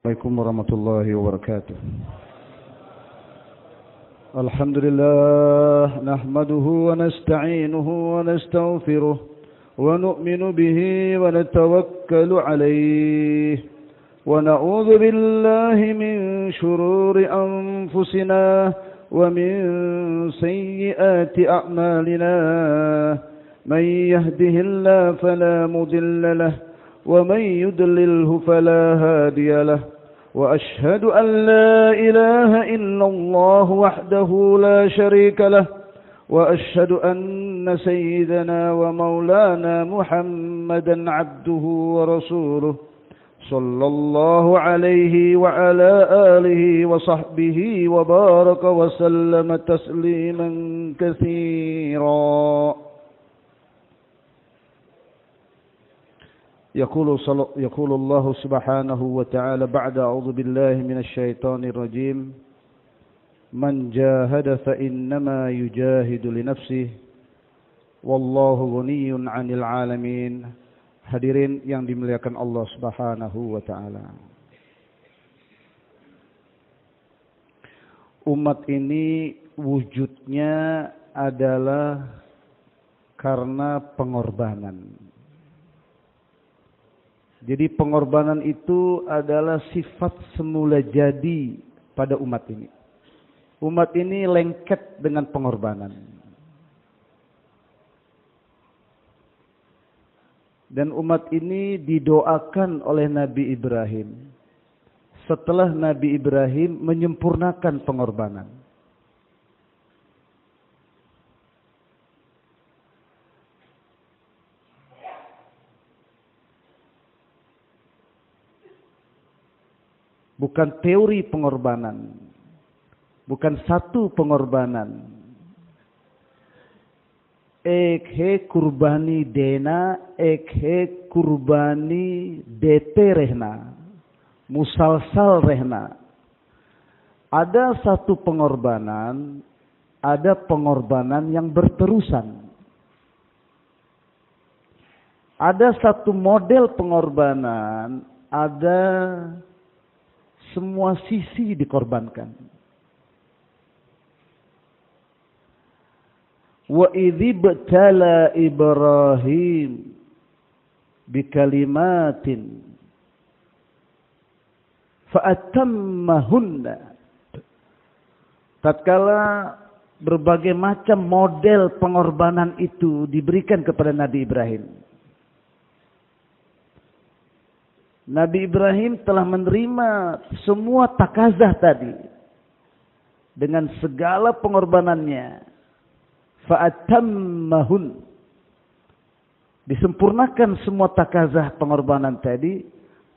عليكم ورحمة الله وبركاته. الحمد لله نحمده ونستعينه ونستغفره ونؤمن به ونتوكل عليه ونعوذ بالله من شرور أنفسنا ومن سيئات أعمالنا من يهده الله فلا مضل له ومن يضلله فلا هادي له وأشهد أن لا إله إلا الله وحده لا شريك له وأشهد أن سيدنا ومولانا محمدا عبده ورسوله صلى الله عليه وعلى آله وصحبه وبارك وسلم تسليما كثيرا. يقول الله سبحانه وتعالى بعد أعوذ بالله من الشيطان الرجيم من جاهد فإنما يجاهد لنفسه والله غني عن العالمين. Hadirin yang dimuliakan Allah Subhanahu wa taala. Umat ini wujudnya adalah karena pengorbanan. Jadi pengorbanan itu adalah sifat semula jadi pada umat ini. Umat ini lengket dengan pengorbanan. Dan umat ini didoakan oleh Nabi Ibrahim setelah Nabi Ibrahim menyempurnakan pengorbanan. Bukan teori pengorbanan, bukan satu pengorbanan. Ekhe kurbani dena, ekhe kurbani dete rehna, musalsal rehna. Ada satu pengorbanan, ada pengorbanan yang berterusan. Ada satu model pengorbanan, ada semua sisi dikorbankan. Wa idzibtala Ibrahim bikalimatin fa'atammahunna. Tatkala berbagai macam model pengorbanan itu diberikan kepada Nabi Ibrahim. Nabi Ibrahim telah menerima semua takazah tadi dengan segala pengorbanannya. Fa'atammahun, disempurnakan semua takazah pengorbanan tadi.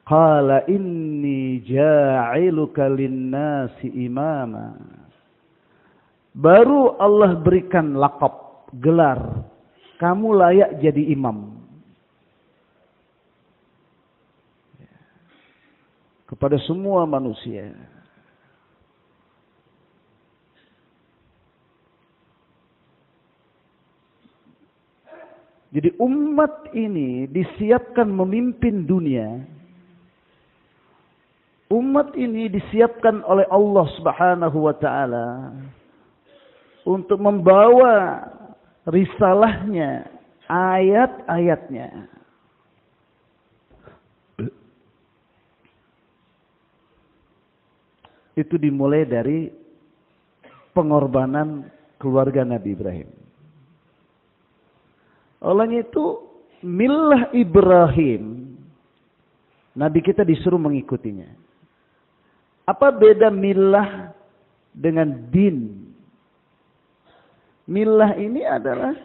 Qala inni ja'iluka linnasi imama. Baru Allah berikan laqab, gelar, kamu layak jadi imam kepada semua manusia. Jadi umat ini disiapkan memimpin dunia. Umat ini disiapkan oleh Allah Subhanahu wa taala untuk membawa risalahnya, ayat-ayatnya. Itu dimulai dari pengorbanan keluarga Nabi Ibrahim. Oleh itu, millah Ibrahim, Nabi kita disuruh mengikutinya. Apa beda millah dengan din? Millah ini adalah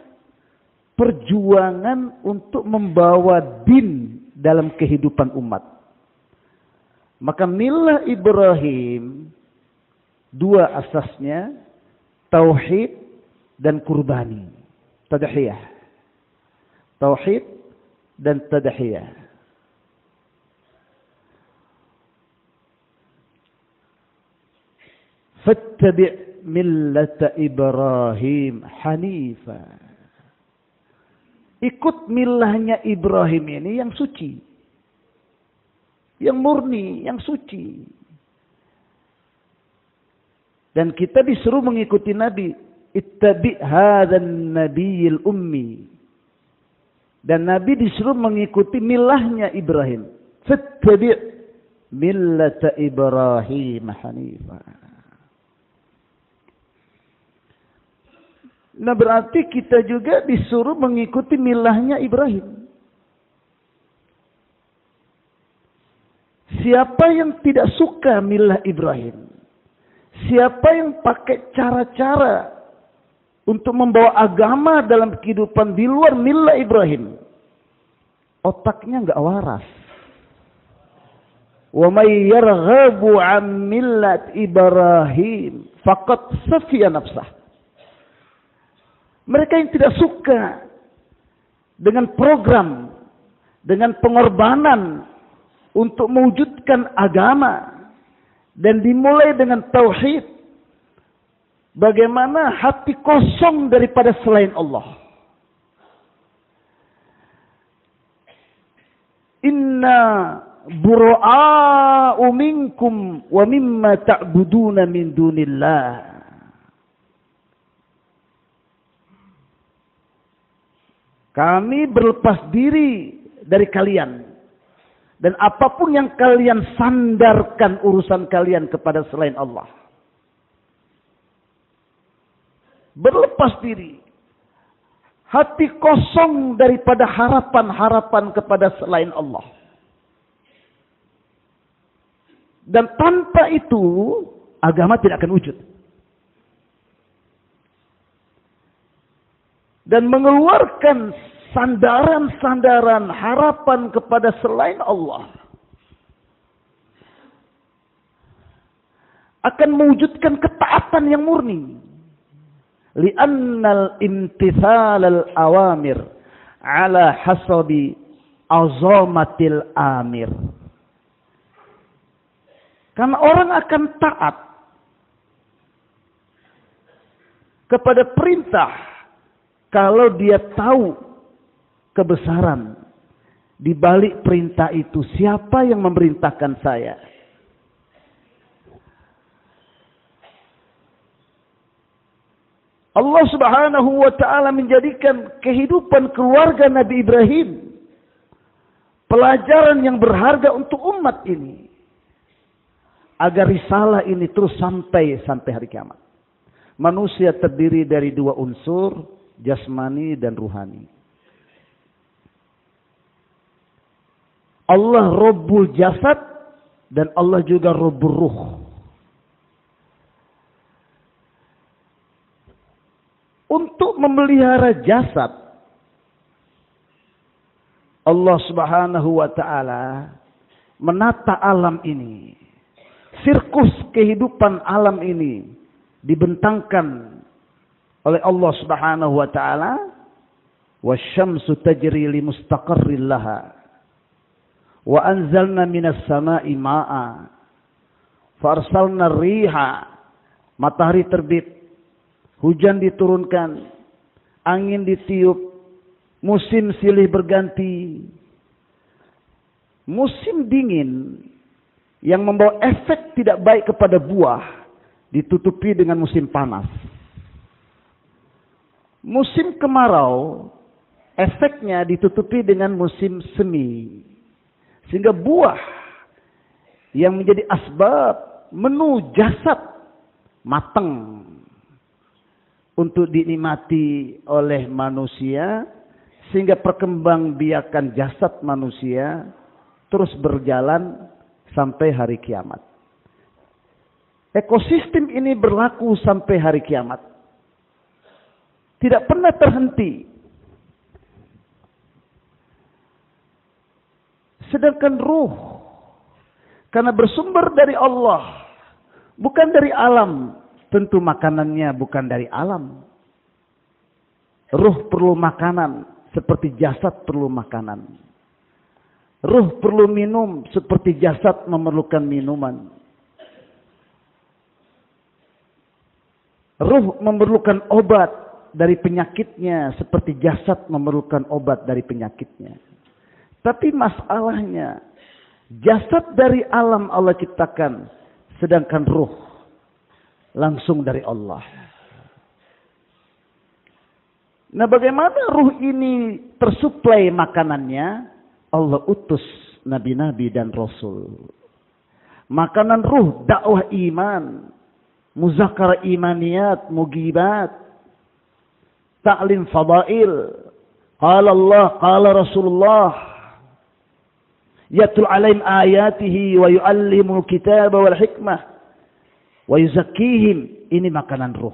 perjuangan untuk membawa din dalam kehidupan umat. Maka millah Ibrahim, dua asasnya, tauhid dan kurbani, tadhiyah. Tauhid dan tadhiyah. Fattabi' millata Ibrahim hanifa. Ikut millahnya Ibrahim ini yang suci. yang murni, yang suci. Dan kita disuruh mengikuti Nabi. Ittabi' hadzan nabiyil ummi. Dan Nabi disuruh mengikuti milahnya Ibrahim. Fattabi' millata Ibrahim hanifah. Nah berarti kita juga disuruh mengikuti milahnya Ibrahim. Siapa yang tidak suka milah Ibrahim? Siapa yang pakai cara-cara untuk membawa agama dalam kehidupan di luar milah Ibrahim? Otaknya enggak waras. Wa may yarghabu 'an millat Ibrahim faqad safiya nafsah. Mereka yang tidak suka dengan program, dengan pengorbanan untuk mewujudkan agama dan dimulai dengan tauhid. Bagaimana hati kosong daripada selain Allah. Inna bura'a'u minkum wa mimma ta'buduna min dunillah. Kami berlepas diri dari kalian. Dan apapun yang kalian sandarkan urusan kalian kepada selain Allah. Berlepas diri. Hati kosong daripada harapan-harapan kepada selain Allah. Dan tanpa itu, agama tidak akan wujud. Dan mengeluarkan sandaran-sandaran harapan kepada selain Allah akan mewujudkan ketaatan yang murni. Li'annal imtithal al-awamir ala hasabi azamatil amir. Karena orang akan taat kepada perintah kalau dia tahu kebesaran di balik perintah itu. Siapa yang memerintahkan saya? Allah Subhanahu wa ta'ala menjadikan kehidupan keluarga Nabi Ibrahim pelajaran yang berharga untuk umat ini. Agar risalah ini terus sampai hari kiamat. Manusia terdiri dari dua unsur, jasmani dan ruhani. Allah Rabbul Jasad dan Allah juga Rabbul Ruh. Untuk memelihara jasad, Allah Subhanahu wa ta'ala menata alam ini. Sirkus kehidupan alam ini dibentangkan oleh Allah Subhanahu wa ta'ala. Wasyamsu tajri li mustaqarrin laha. Wa anzalna minas sama'i ma'a. Fa arsalna riha. Matahari terbit. Hujan diturunkan, angin ditiup, musim silih berganti. Musim dingin yang membawa efek tidak baik kepada buah ditutupi dengan musim panas. Musim kemarau efeknya ditutupi dengan musim semi. Sehingga buah yang menjadi asbab menu jasad matang untuk dinikmati oleh manusia, sehingga perkembangbiakan jasad manusia terus berjalan sampai hari kiamat. Ekosistem ini berlaku sampai hari kiamat. Tidak pernah terhenti. Sedangkan ruh, karena bersumber dari Allah, bukan dari alam, tentu makanannya bukan dari alam. Ruh perlu makanan seperti jasad perlu makanan. Ruh perlu minum seperti jasad memerlukan minuman. Ruh memerlukan obat dari penyakitnya seperti jasad memerlukan obat dari penyakitnya. Tapi masalahnya Jasad dari alam Allah ciptakan, sedangkan ruh langsung dari Allah. Nah, bagaimana ruh ini tersuplai makanannya? Allah utus nabi-nabi dan rasul. Makanan ruh, dakwah iman, muzakarah imaniyat, mugibat, ta'lim fadail. Qala Allah, qala Rasulullah. Yatul alaihim ayatihi wa yu'allimul kitaba wal hikmah wa yuzakkihim. Ini makanan ruh.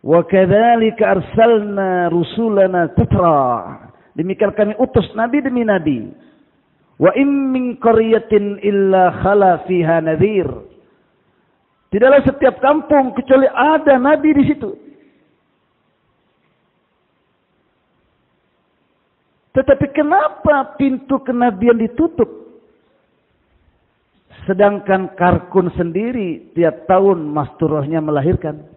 Wa kadzalika arsalna rusulana tatra. Demikian kami utus nabi demi nabi. Wa in min qaryatin illa khala fiha nadhir. Tidaklah setiap kampung kecuali ada nabi di situ. Tetapi kenapa pintu kenabian ditutup? Sedangkan Karkun sendiri tiap tahun masturahnya melahirkan.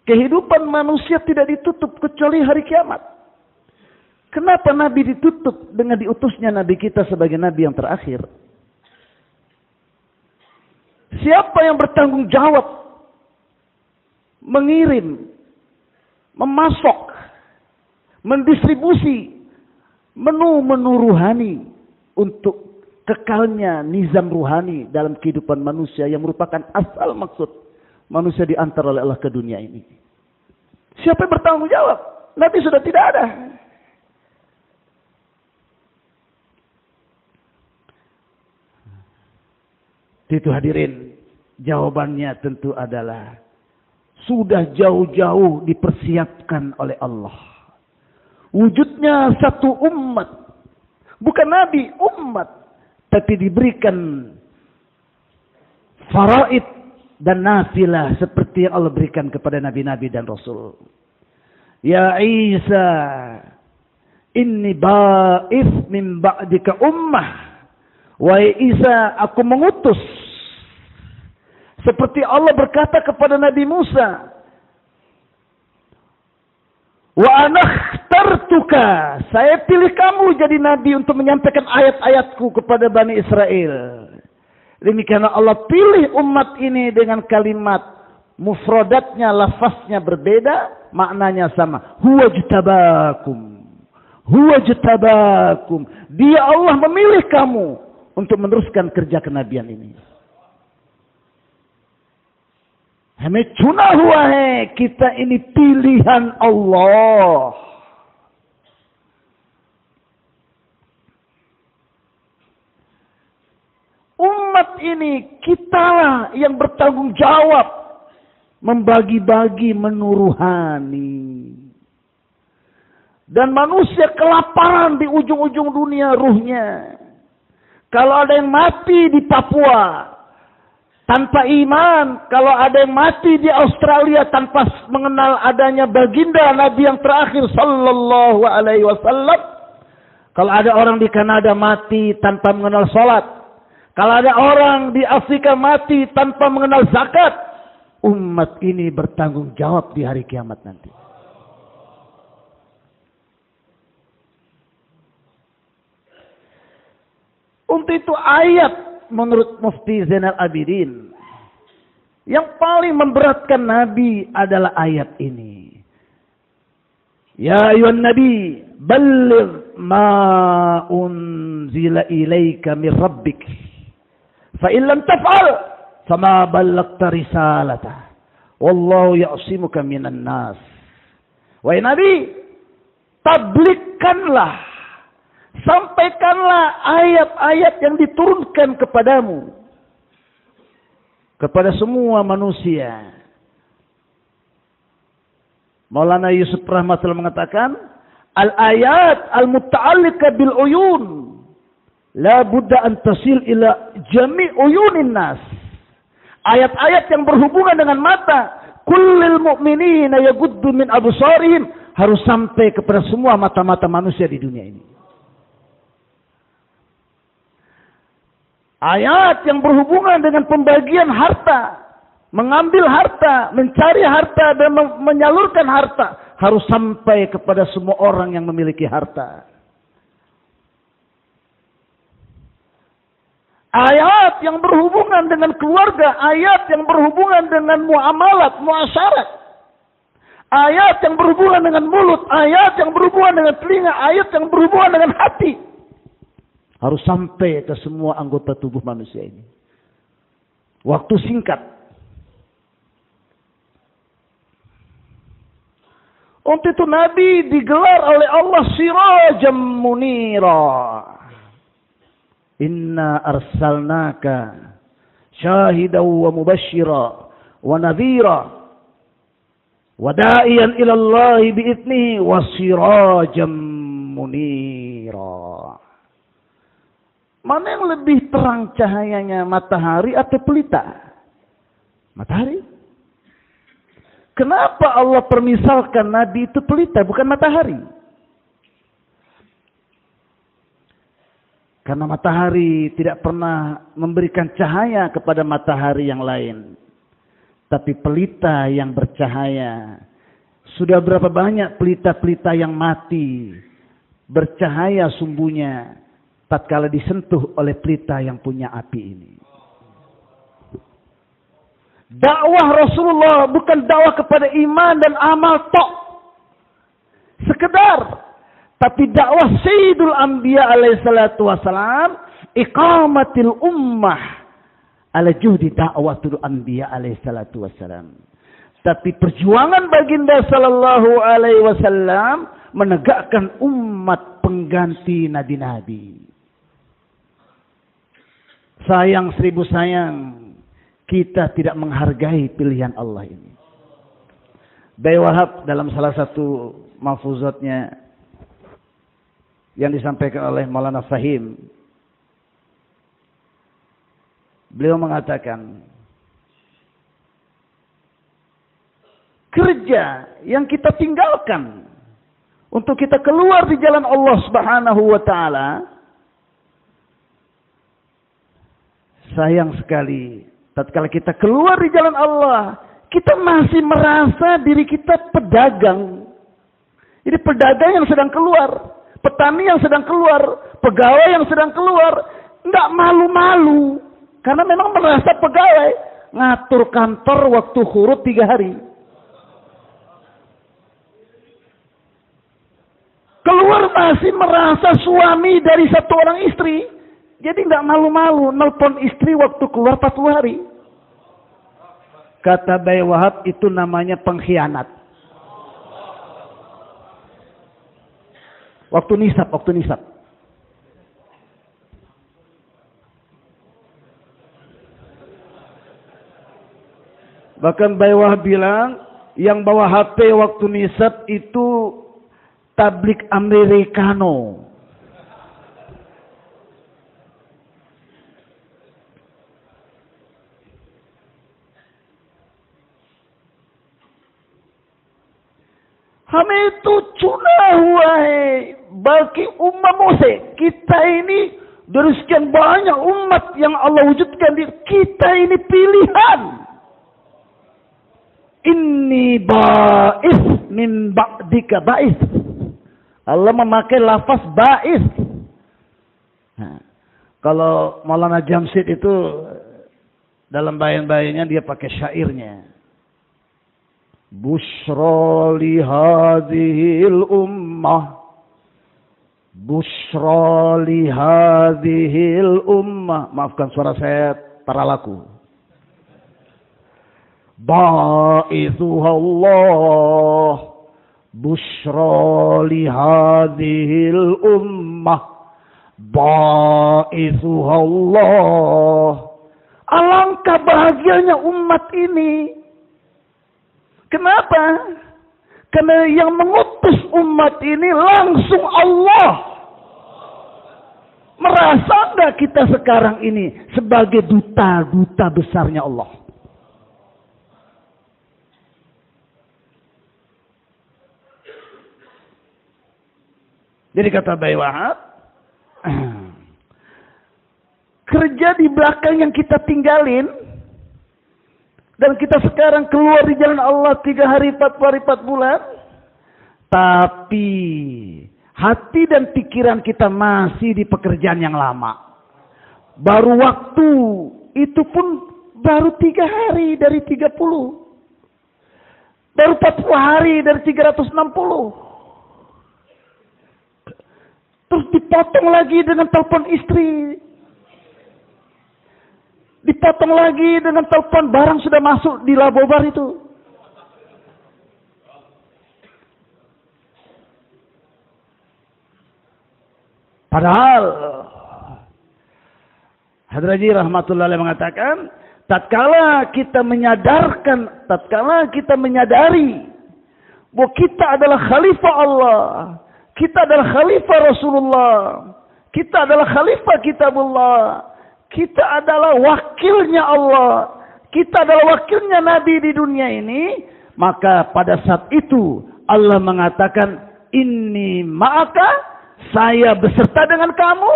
Kehidupan manusia tidak ditutup kecuali hari kiamat. Kenapa Nabi ditutup dengan diutusnya Nabi kita sebagai Nabi yang terakhir? Siapa yang bertanggung jawab mengirim, memasok, mendistribusi menu-menu ruhani untuk kekalnya nizam ruhani dalam kehidupan manusia yang merupakan asal maksud manusia diantar oleh Allah ke dunia ini? Siapa yang bertanggung jawab? Nabi sudah tidak ada. Itu hadirin, jawabannya tentu adalah sudah jauh-jauh dipersiapkan oleh Allah. Wujudnya satu umat. Bukan nabi, umat. Tapi diberikan faraid dan nafilah seperti yang Allah berikan kepada nabi-nabi dan rasul. Ya Isa, inni ba'ith min ba'dika ummah. Wahai Isa, aku mengutus. Seperti Allah berkata kepada Nabi Musa, wa anakhtartuka, saya pilih kamu jadi nabi untuk menyampaikan ayat-ayatku kepada Bani Israel. Demikianlah Allah pilih umat ini dengan kalimat mufradatnya, lafaznya berbeda, maknanya sama. Huwa jtabakum. Huwa jtabakum. Dia Allah memilih kamu untuk meneruskan kerja kenabian ini. Hame cuna huwa hai, kita ini pilihan Allah. Umat ini kitalah yang bertanggung jawab membagi-bagi menu ruhani. Dan manusia kelaparan di ujung-ujung dunia ruhnya. Kalau ada yang mati di Papua tanpa iman, kalau ada yang mati di Australia tanpa mengenal adanya baginda Nabi yang terakhir sallallahu alaihi wasallam, kalau ada orang di Kanada mati tanpa mengenal salat, kalau ada orang di Afrika mati tanpa mengenal zakat, umat ini bertanggung jawab di hari kiamat nanti. Untuk itu ayat menurut Mufti Zainal Abidin yang paling memberatkan Nabi adalah ayat ini. Ya ayuhan Nabi, balligh ma unzila ilaika min rabbik. Fa in lam taf'al fama ballaghta risalatah. Wallahu ya'simuka minan nas. Wahai Nabi, tabligkanlah, sampaikanlah ayat-ayat yang diturunkan kepadamu kepada semua manusia. Maulana Yusuf Rahmatullah mengatakan, al-ayat al-muta'alliqa bil uyun la budda an tasil ila jami' uyunin nas. Ayat-ayat yang berhubungan dengan mata, kullil mu'minina yaguddu min absarihim, harus sampai kepada semua mata-mata manusia di dunia ini. Ayat yang berhubungan dengan pembagian harta, mengambil harta, mencari harta dan menyalurkan harta harus sampai kepada semua orang yang memiliki harta. Ayat yang berhubungan dengan keluarga, ayat yang berhubungan dengan muamalat, muasyarat. Ayat yang berhubungan dengan mulut, ayat yang berhubungan dengan telinga, ayat yang berhubungan dengan hati. Harus sampai ke semua anggota tubuh manusia ini. Waktu singkat. Untuk itu Nabi digelar oleh Allah sirajan munira. Inna arsalnaka syahidan wa mubashshira wa nadhira wa da'iyan ila Allah bi'idnihi wa sirajan munira. Mana yang lebih terang cahayanya, matahari atau pelita? Matahari. Kenapa Allah permisalkan Nabi itu pelita bukan matahari? Karena matahari tidak pernah memberikan cahaya kepada matahari yang lain. Tapi pelita yang bercahaya. Sudah berapa banyak pelita-pelita yang mati. Bercahaya sumbunya. Tatkala disentuh oleh pelita yang punya api ini. Dakwah Rasulullah bukan dakwah kepada iman dan amal tok. Sekedar. Tapi dakwah Sayyidul Anbiya alaihissalatu wassalam. Iqamatil ummah. Ala juhdi da'watul Anbiya alaihissalatu wassalam. Tapi perjuangan baginda sallallahu alaihi wasallam. Menegakkan umat pengganti nabi-nabi. Sayang seribu sayang. Kita tidak menghargai pilihan Allah ini. Bayi Wahab dalam salah satu mahfuzatnya yang disampaikan oleh Maulana Fahim. Beliau mengatakan, kerja yang kita tinggalkan untuk kita keluar di jalan Allah Subhanahu wa taala, sayang sekali tatkala kita keluar di jalan Allah, kita masih merasa diri kita pedagang. Jadi pedagang yang sedang keluar, petani yang sedang keluar, pegawai yang sedang keluar, enggak malu-malu. Karena memang merasa pegawai. Ngatur kantor waktu khurut 3 hari. Keluar masih merasa suami dari 1 orang istri. Jadi enggak malu-malu nelpon istri waktu keluar 40 hari. Kata Bayi Wahab itu namanya pengkhianat. Waktu nisab. Bahkan Bayi Wahab bilang, yang bawa HP waktu nisab itu tablik Americano. Hame itu cuna huai bagi umat Mose. Kita ini dari sekian banyak umat yang Allah wujudkan, kita ini pilihan. Inni ba'is min ba'dika ba'is. Allah memakai lafaz ba'is. Nah, kalau Maulana Jamsid itu dalam bayan-bayannya dia pakai syairnya. Bushra li hadhil ummah. Bushra li hadhil ummah. Maafkan suara saya taralaku. Ba'ithuha Allah. Bushra li hadhil ummah. Ba'ithuha Allah. Alangkah bahagianya umat ini. Kenapa? Karena yang mengutus umat ini langsung Allah. Merasa enggak kita sekarang ini sebagai duta-duta besarnya Allah? Jadi kata Bayi Wahab, kerja di belakang yang kita tinggalin, Dan kita sekarang keluar di jalan Allah 3 hari, 4 hari, 4 bulan. Tapi hati dan pikiran kita masih di pekerjaan yang lama. Baru waktu itu pun baru 3 hari dari 30. Baru 40 hari dari 360. Terus dipotong lagi dengan telepon istri. Dipotong lagi dengan telepon barang sudah masuk di labobar itu. Padahal Hadraji rahmatullahi alaihi mengatakan, tatkala kita menyadari bahwa kita adalah khalifah Allah, kita adalah khalifah Rasulullah, kita adalah khalifah kitabullah, kita adalah wakilnya Allah, kita adalah wakilnya Nabi di dunia ini, maka pada saat itu Allah mengatakan, inni ma'aka, saya beserta dengan kamu,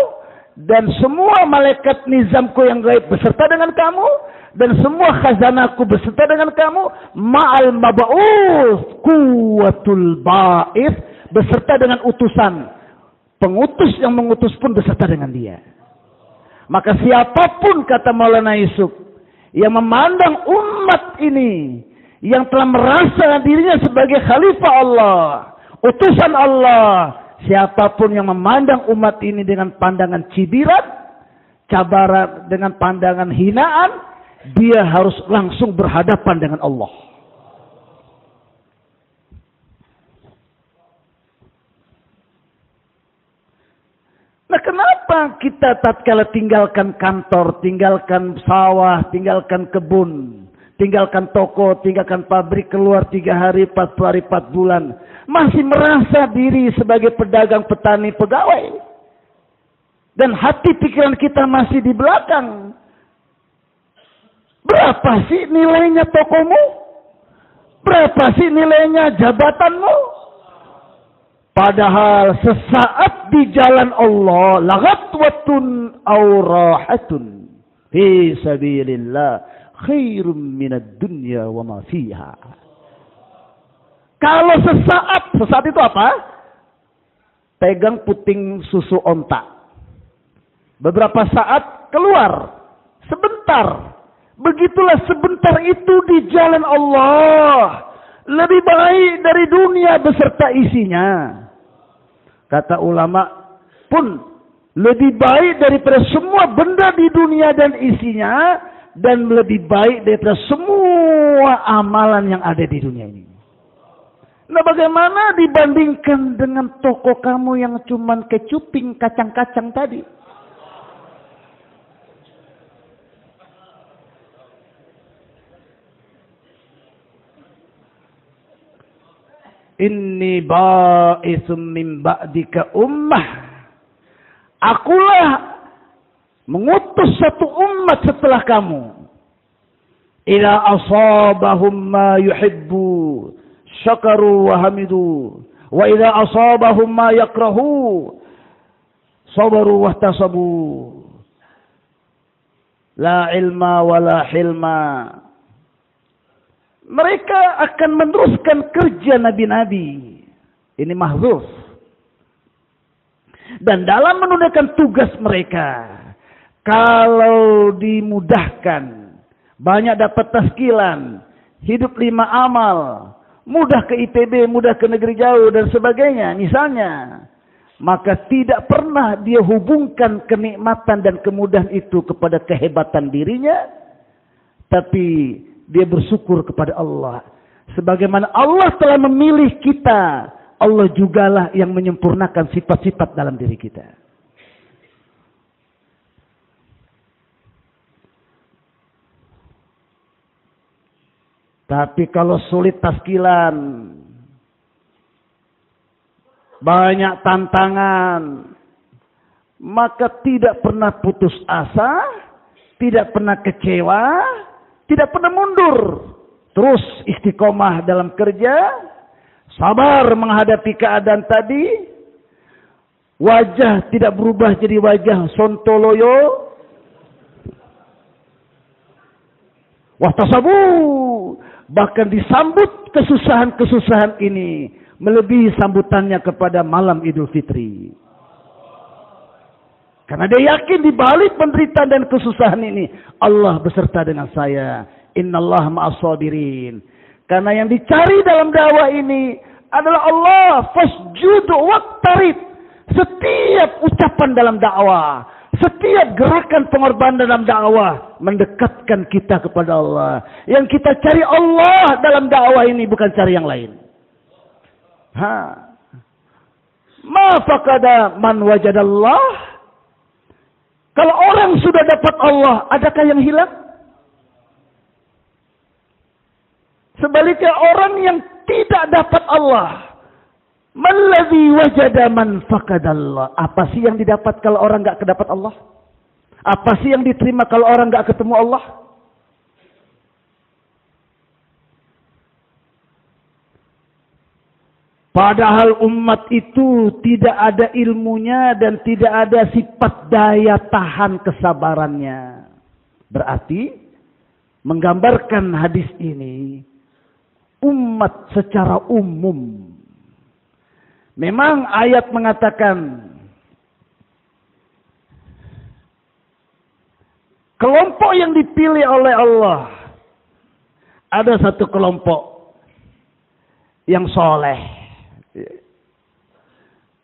dan semua malaikat nizamku yang gaib beserta dengan kamu, dan semua khazanahku beserta dengan kamu, ma'al mab'uth kuwatul ba'ith, beserta dengan utusan. Pengutus yang mengutus pun beserta dengan dia. Maka siapapun, kata Maulana Yusuf, yang memandang umat ini, yang telah merasa dirinya sebagai khalifah Allah, utusan Allah, siapapun yang memandang umat ini dengan pandangan cibiran, cabaran, dengan pandangan hinaan, dia harus langsung berhadapan dengan Allah. Nah, kenapa kita tatkala tinggalkan kantor, tinggalkan sawah, tinggalkan kebun, tinggalkan toko, tinggalkan pabrik, keluar 3 hari, 4 hari, 4 bulan, masih merasa diri sebagai pedagang, petani, pegawai, dan hati pikiran kita masih di belakang? Berapa sih nilainya tokomu? Berapa sih nilainya jabatanmu? Padahal sesaat di jalan Allah, laghatwatun aw rahatun fi sabilillah khairum minad dunya wa ma fiha. Kalau sesaat itu apa? Pegang puting susu onta. Beberapa saat keluar, sebentar. Begitulah sebentar itu di jalan Allah. Lebih baik dari dunia beserta isinya. Kata ulama pun, lebih baik daripada semua benda di dunia dan isinya, dan lebih baik daripada semua amalan yang ada di dunia ini. Nah, bagaimana dibandingkan dengan toko kamu yang cuman kecuping kacang-kacang tadi? Inni ba'itsum min ba'dika ummah. Akulah mengutus satu umat setelah kamu. Ila asabahum ma yuhibbu syakaru wa hamidu. Wa ila asabahum ma yakrahu sabaru wa tasabu. La ilma wa la hilma. Mereka akan meneruskan kerja nabi-nabi. Ini mahdzuf. Dan dalam menunaikan tugas mereka, kalau dimudahkan, banyak dapat taskilan, hidup 5 amal, mudah ke IPB, mudah ke negeri jauh, dan sebagainya, misalnya, maka tidak pernah dia hubungkan kenikmatan dan kemudahan itu kepada kehebatan dirinya, tapi dia bersyukur kepada Allah. Sebagaimana Allah telah memilih kita, Allah jugalah yang menyempurnakan sifat-sifat dalam diri kita. Tapi kalau sulit taskilan, banyak tantangan, maka tidak pernah putus asa, tidak pernah kecewa, tidak pernah mundur. Terus istiqomah dalam kerja, sabar menghadapi keadaan tadi, wajah tidak berubah jadi wajah sontoloyo, Wahtasabu, bahkan disambut kesusahan-kesusahan ini melebihi sambutannya kepada malam Idul Fitri. Karena dia yakin di balik penderitaan dan kesusahan ini Allah beserta dengan saya. Innallaha ma'as sabirin. Karena yang dicari dalam dakwah ini adalah Allah. Fasjud waqtarib. Setiap ucapan dalam dakwah, setiap gerakan pengorbanan dalam dakwah mendekatkan kita kepada Allah. Yang kita cari Allah dalam dakwah ini, bukan cari yang lain. Ma faqada man wajadallah. Kalau orang sudah dapat Allah, adakah yang hilang? Sebaliknya orang yang tidak dapat Allah, malladzi wajada man faqadallah. Apa sih yang didapat kalau orang enggak kedapat Allah? Apa sih yang diterima kalau orang enggak ketemu Allah? Padahal umat itu tidak ada ilmunya dan tidak ada sifat daya tahan kesabarannya. Berarti menggambarkan hadis ini umat secara umum. Memang ayat mengatakan kelompok yang dipilih oleh Allah, ada satu kelompok yang soleh.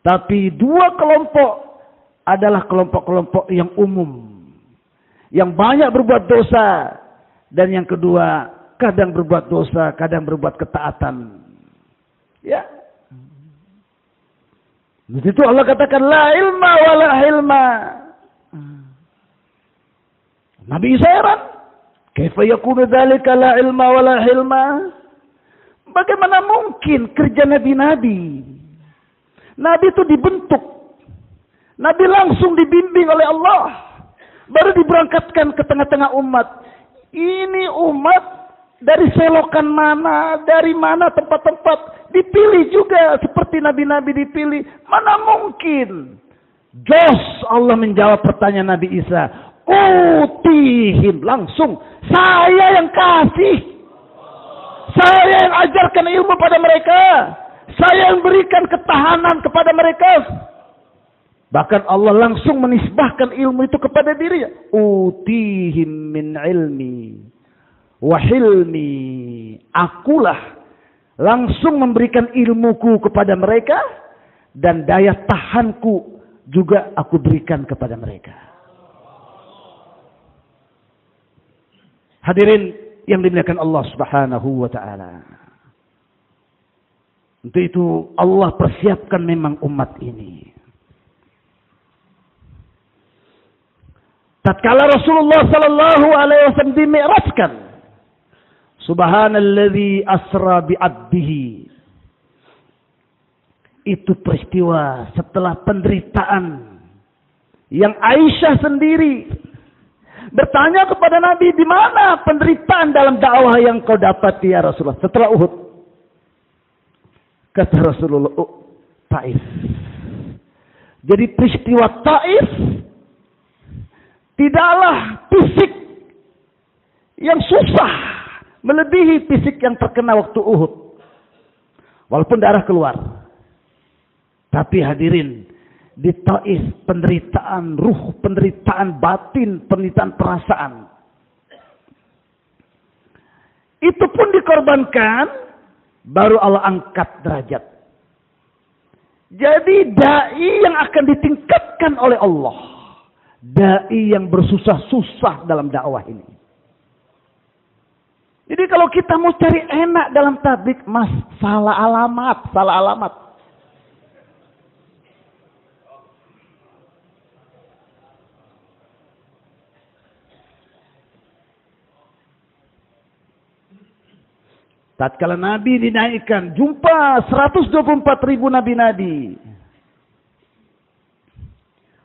Tapi dua kelompok adalah kelompok-kelompok yang umum. Yang banyak berbuat dosa. Dan yang kedua, kadang berbuat dosa, kadang berbuat ketaatan. Ya. Di situ Allah katakan, la ilma wa la hilma. Nabi Isa heran. Kaifa yakunu dzalika la ilma wa la hilma? Bagaimana mungkin kerja nabi-nabi? Nabi itu dibentuk. Nabi langsung dibimbing oleh Allah. Baru diberangkatkan ke tengah-tengah umat. Ini umat dari selokan mana, dari mana tempat-tempat. Dipilih juga seperti nabi-nabi dipilih. Mana mungkin? Jos Allah menjawab pertanyaan Nabi Isa. Utihim langsung. Saya yang kasih. Saya yang ajarkan ilmu pada mereka. Saya yang berikan ketahanan kepada mereka. Bahkan Allah langsung menisbahkan ilmu itu kepada dirinya. Utihim min ilmi wa hilmi. Akulah langsung memberikan ilmuku kepada mereka. Dan daya tahanku juga aku berikan kepada mereka. Hadirin yang dimuliakan Allah Subhanahu wa ta'ala. Untuk itu Allah persiapkan memang umat ini. Tatkala Rasulullah sallallahu alaihi wasallam dimi'rajkan, subhanalladzi asra bi'abdihi. Itu peristiwa setelah penderitaan yang Aisyah sendiri bertanya kepada Nabi, di mana penderitaan dalam dakwah yang kau dapat ya Rasulullah setelah Uhud? Kata Rasulullah, Taif. Jadi peristiwa Taif tidaklah fisik yang susah melebihi fisik yang terkena waktu Uhud. Walaupun darah keluar. Tapi hadirin, di Taif penderitaan ruh, penderitaan batin, penderitaan perasaan. Itu pun dikorbankan. Baru Allah angkat derajat. Jadi dai yang akan ditingkatkan oleh Allah. Dai yang bersusah-susah dalam dakwah ini. Jadi kalau kita mau cari enak dalam tabligh, mas, salah alamat, salah alamat. Tatkala Nabi dinaikkan, jumpa 124.000 nabi-nabi.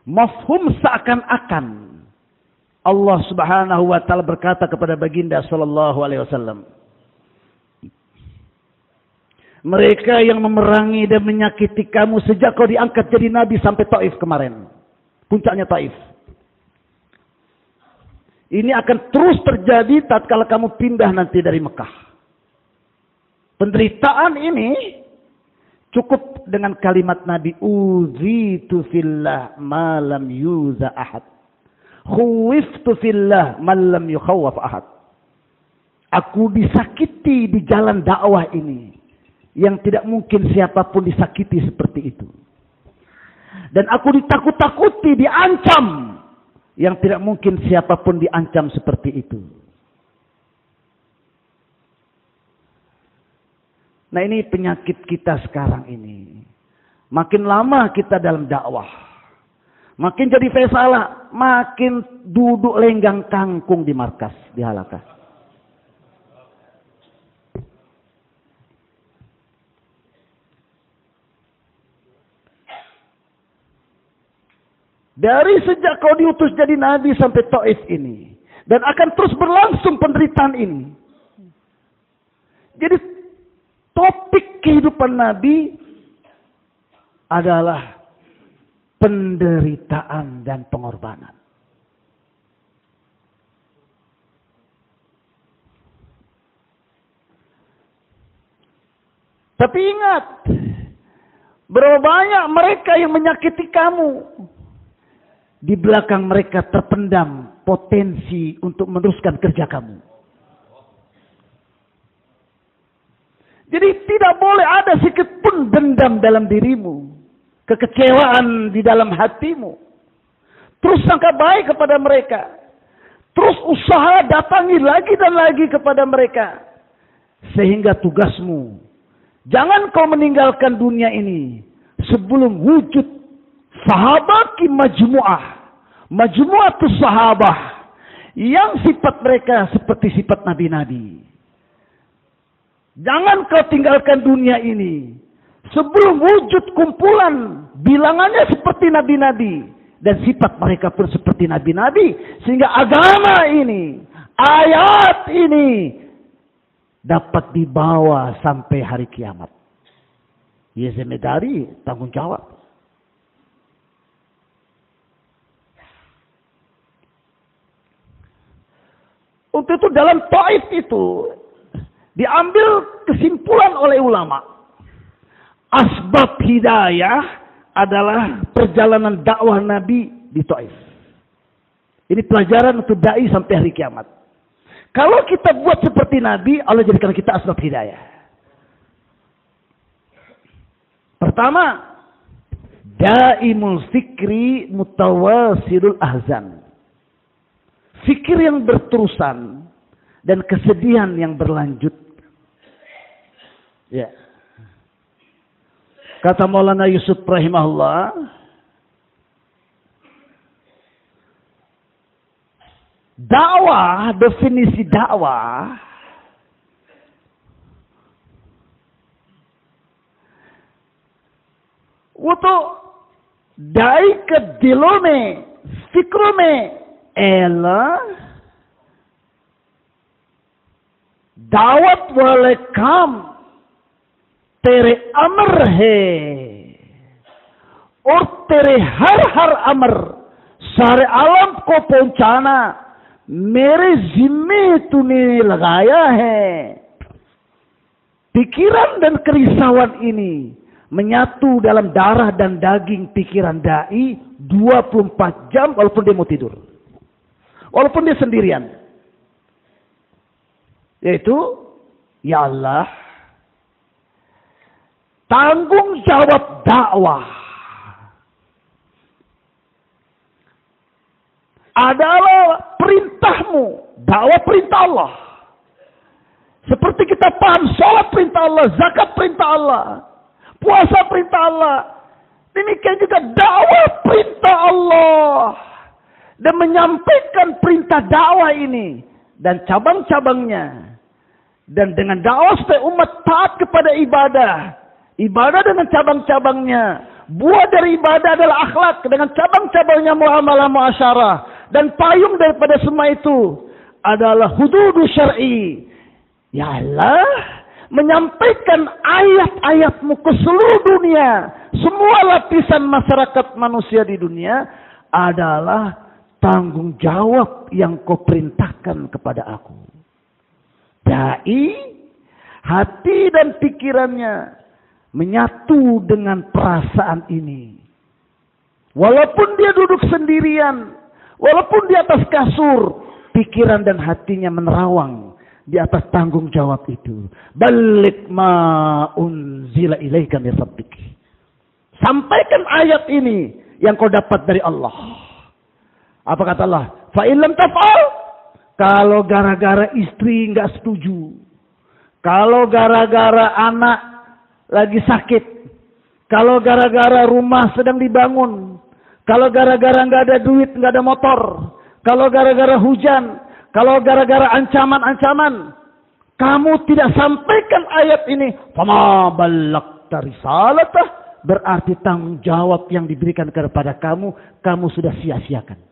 Mafhum seakan-akan Allah Subhanahu wa taala berkata kepada baginda sallallahu alaihi wasallam, mereka yang memerangi dan menyakiti kamu sejak kau diangkat jadi nabi sampai Taif kemarin. Puncaknya Taif. Ini akan terus terjadi tatkala kamu pindah nanti dari Mekah. Penderitaan ini cukup dengan kalimat Nabi, uzitu fillah ma lam yuza ahad. Khuwiftu fillah ma lam yukhawwaf ahad. Aku disakiti di jalan dakwah ini yang tidak mungkin siapapun disakiti seperti itu. Dan aku ditakut-takuti, diancam yang tidak mungkin siapapun diancam seperti itu. Nah, ini penyakit kita sekarang ini. Makin lama kita dalam dakwah, makin jadi fesalah, makin duduk lenggang kangkung di markas, di halakah. Dari sejak kau diutus jadi nabi sampai Taif ini. Dan akan terus berlangsung penderitaan ini. Jadi topik kehidupan nabi adalah penderitaan dan pengorbanan. Tapi ingat, berapa banyak mereka yang menyakiti kamu. Di belakang mereka terpendam potensi untuk meneruskan kerja kamu. Jadi tidak boleh ada sedikit pun dendam dalam dirimu. Kekecewaan di dalam hatimu. Terus sangka baik kepada mereka. Terus usaha datangi lagi dan lagi kepada mereka. Sehingga tugasmu, jangan kau meninggalkan dunia ini sebelum wujud sahabat majmu'atus sahabah yang sifat mereka seperti sifat nabi-nabi. Jangan kau tinggalkan dunia ini sebelum wujud kumpulan bilangannya seperti nabi-nabi dan sifat mereka pun seperti nabi-nabi, sehingga agama ini, ayat ini dapat dibawa sampai hari kiamat. Ya, zemedari, tanggung jawab. Untuk itu dalam Taif itu diambil kesimpulan oleh ulama. Asbab hidayah adalah perjalanan dakwah Nabi di Taif. Ini pelajaran untuk dai sampai hari kiamat. Kalau kita buat seperti Nabi, Allah jadikan kita asbab hidayah. Pertama, daimul fikri mutawasilul ahzan. Fikir yang berterusan dan kesedihan yang berlanjut. Ya. Kata Maulana Yusuf rahimahullah, dakwah, definisi dakwah untuk dai ke dilome, fikrome ela दावत वाले काम तेरे अमर है और तेरे हर हर अमर सारे आलम को पहुंचाना मेरे जिम्मे तूने लगाया है. Pikiran dan kerisauan ini menyatu dalam darah dan daging pikiran dai 24 jam walaupun dia mau tidur. Walaupun dia sendirian. Yaitu, ya Allah, tanggung jawab dakwah adalah perintahmu. Dakwah perintah Allah. Seperti kita paham sholat perintah Allah, zakat perintah Allah, puasa perintah Allah. Demikian juga dakwah perintah Allah. Dan menyampaikan perintah dakwah ini dan cabang-cabangnya. Dan dengan dakwah supaya umat taat kepada ibadah. Ibadah dengan cabang-cabangnya. Buah dari ibadah adalah akhlak. Dengan cabang-cabangnya muamalah muasyarah. Dan payung daripada semua itu adalah hududu syar'i. Ya Allah, menyampaikan ayat-ayatmu ke seluruh dunia. Semua lapisan masyarakat manusia di dunia adalah tanggung jawab yang kau perintahkan kepada aku. Dai, hati dan pikirannya menyatu dengan perasaan ini. Walaupun dia duduk sendirian, walaupun di atas kasur, pikiran dan hatinya menerawang di atas tanggung jawab itu. Balik ma unzila ilaika min rabbik. Sampaikan ayat ini yang kau dapat dari Allah. Apa kata Allah? Fa in lam taf'al, kalau gara-gara istri enggak setuju, kalau gara-gara anak lagi sakit, kalau gara-gara rumah sedang dibangun, kalau gara-gara enggak ada duit, enggak ada motor, kalau gara-gara hujan, kalau gara-gara ancaman-ancaman, kamu tidak sampaikan ayat ini, fama ballagta risalatah, berarti tanggung jawab yang diberikan kepada kamu, kamu sudah sia-siakan.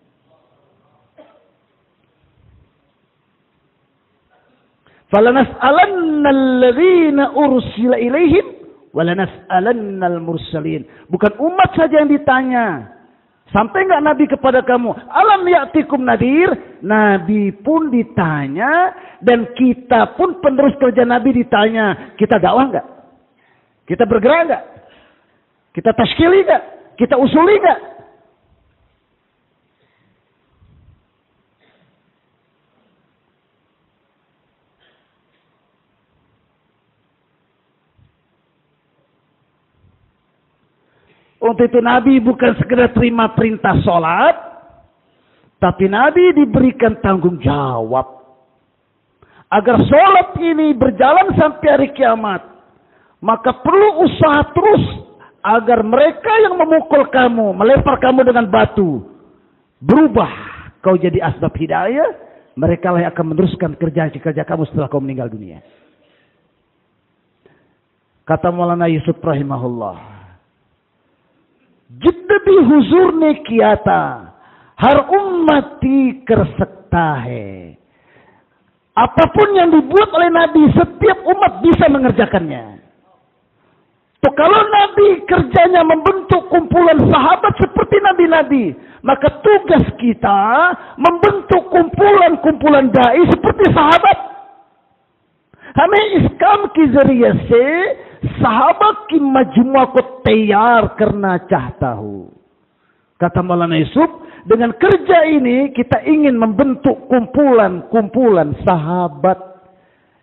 Falanas'alanna alladhina ursila ilaihim walanas'alanna al-mursalin. Bukan umat saja yang ditanya. Sampai enggak Nabi kepada kamu? Alam ya'tikum nadir? Nabi pun ditanya dan kita pun penerus kerja Nabi ditanya. Kita dakwah enggak? Kita bergerak enggak? Kita tashkili enggak? Kita usuli enggak? Untuk itu Nabi bukan sekedar terima perintah sholat, tapi Nabi diberikan tanggung jawab. Agar sholat ini berjalan sampai hari kiamat, maka perlu usaha terus agar mereka yang memukul kamu, melempar kamu dengan batu, berubah. Kau jadi asbab hidayah, mereka lah yang akan meneruskan kerja kamu setelah kau meninggal dunia. Kata Maulana Yusuf rahimahullah, जिद्द भी हुजूर ने किया था हर उम्मती कर सकता है. Apapun yang dibuat oleh Nabi, setiap umat bisa mengerjakannya. Tuh, kalau Nabi kerjanya membentuk kumpulan sahabat seperti Nabi-Nabi, maka tugas kita membentuk kumpulan-kumpulan dai seperti sahabat. हमें इस काम की जरिए से sahabat की majmua को तैयार करना चाहता हूँ. Kata Maulana Yusuf, dengan kerja ini kita ingin membentuk kumpulan-kumpulan sahabat.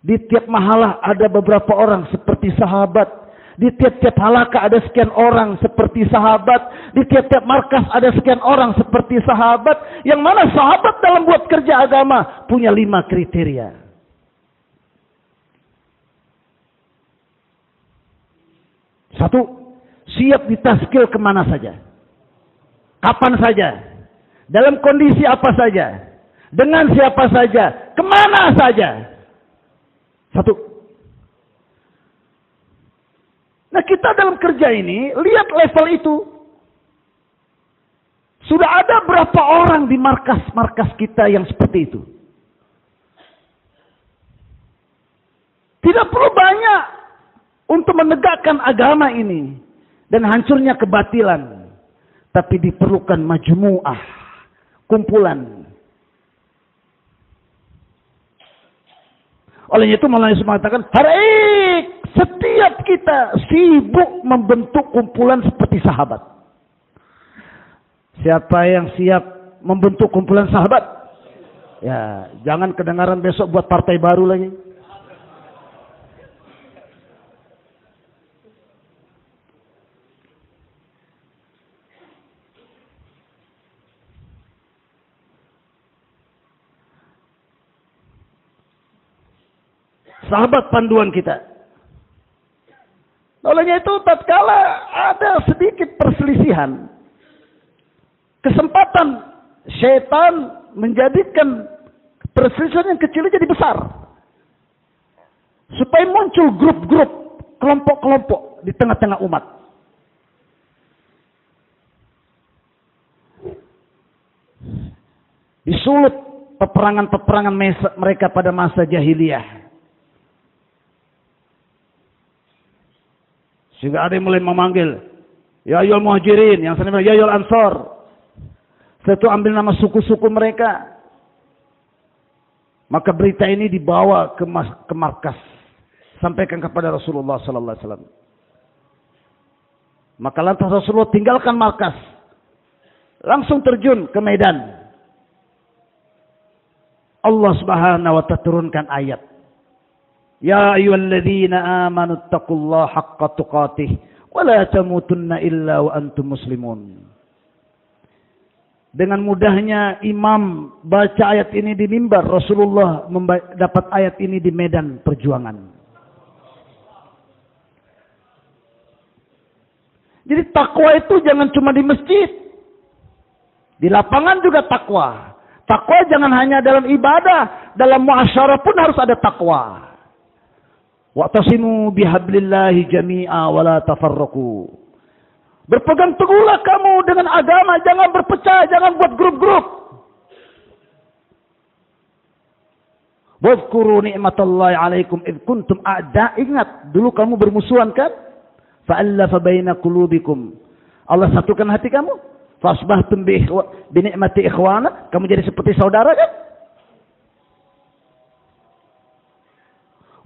Di tiap mahalah ada beberapa orang seperti sahabat. Di tiap-tiap halaka ada sekian orang seperti sahabat. Di tiap-tiap markas ada sekian orang seperti sahabat. Yang mana sahabat dalam buat kerja agama punya 5 kriteria. Satu, siap ditaskil kemana saja. Kapan saja. Dalam kondisi apa saja. Dengan siapa saja. Kemana saja. Satu. Nah, kita dalam kerja ini, lihat level itu. Sudah ada berapa orang di markas-markas kita yang seperti itu. Tidak perlu banyak untuk menegakkan agama ini dan hancurnya kebatilan, tapi diperlukan majmu'ah, kumpulan. Oleh itu Maulana Yusuf mengatakan, setiap kita sibuk membentuk kumpulan seperti sahabat. Siapa yang siap membentuk kumpulan sahabat? Ya, jangan kedengaran besok buat partai baru lagi. Sahabat panduan kita. Olehnya itu tatkala ada sedikit perselisihan, kesempatan syaitan menjadikan perselisihan yang kecil jadi besar. Supaya muncul grup-grup, kelompok-kelompok di tengah-tengah umat. Disulut peperangan-peperangan mereka pada masa jahiliyah. Sehingga ada yang mulai memanggil, ya ayyuhal muhajirin, yang sana ya ayyuhal ansor. Setelah ambil nama suku-suku mereka, maka berita ini dibawa ke markas, sampaikan kepada Rasulullah sallallahu alaihi wasallam. Maka lantas Rasulullah tinggalkan markas, langsung terjun ke medan. Allah Subhanahu wa ta'ala turunkan ayat, ya ayyuhalladzina amanu taqullaha haqqa tuqatih wa la tamutunna illa wa antum muslimun. Dengan mudahnya imam baca ayat ini di mimbar, Rasulullah dapat ayat ini di medan perjuangan. Jadi takwa itu jangan cuma di masjid. Di lapangan juga takwa. Takwa jangan hanya dalam ibadah, dalam muasyarah pun harus ada takwa. Wa'tasimu bihablillahi jami'a wa la tafarraqu. Berpegang teguhlah kamu dengan agama, jangan berpecah, jangan buat grup-grup. Wadhkuru ni'matallahi 'alaikum id kuntum a'da. Ingat, dulu kamu bermusuhan kan? Fa'allafa baina qulubikum. Allah satukan hati kamu. Fasbahtum bi ni'mati ikhwana, kamu jadi seperti saudara kan?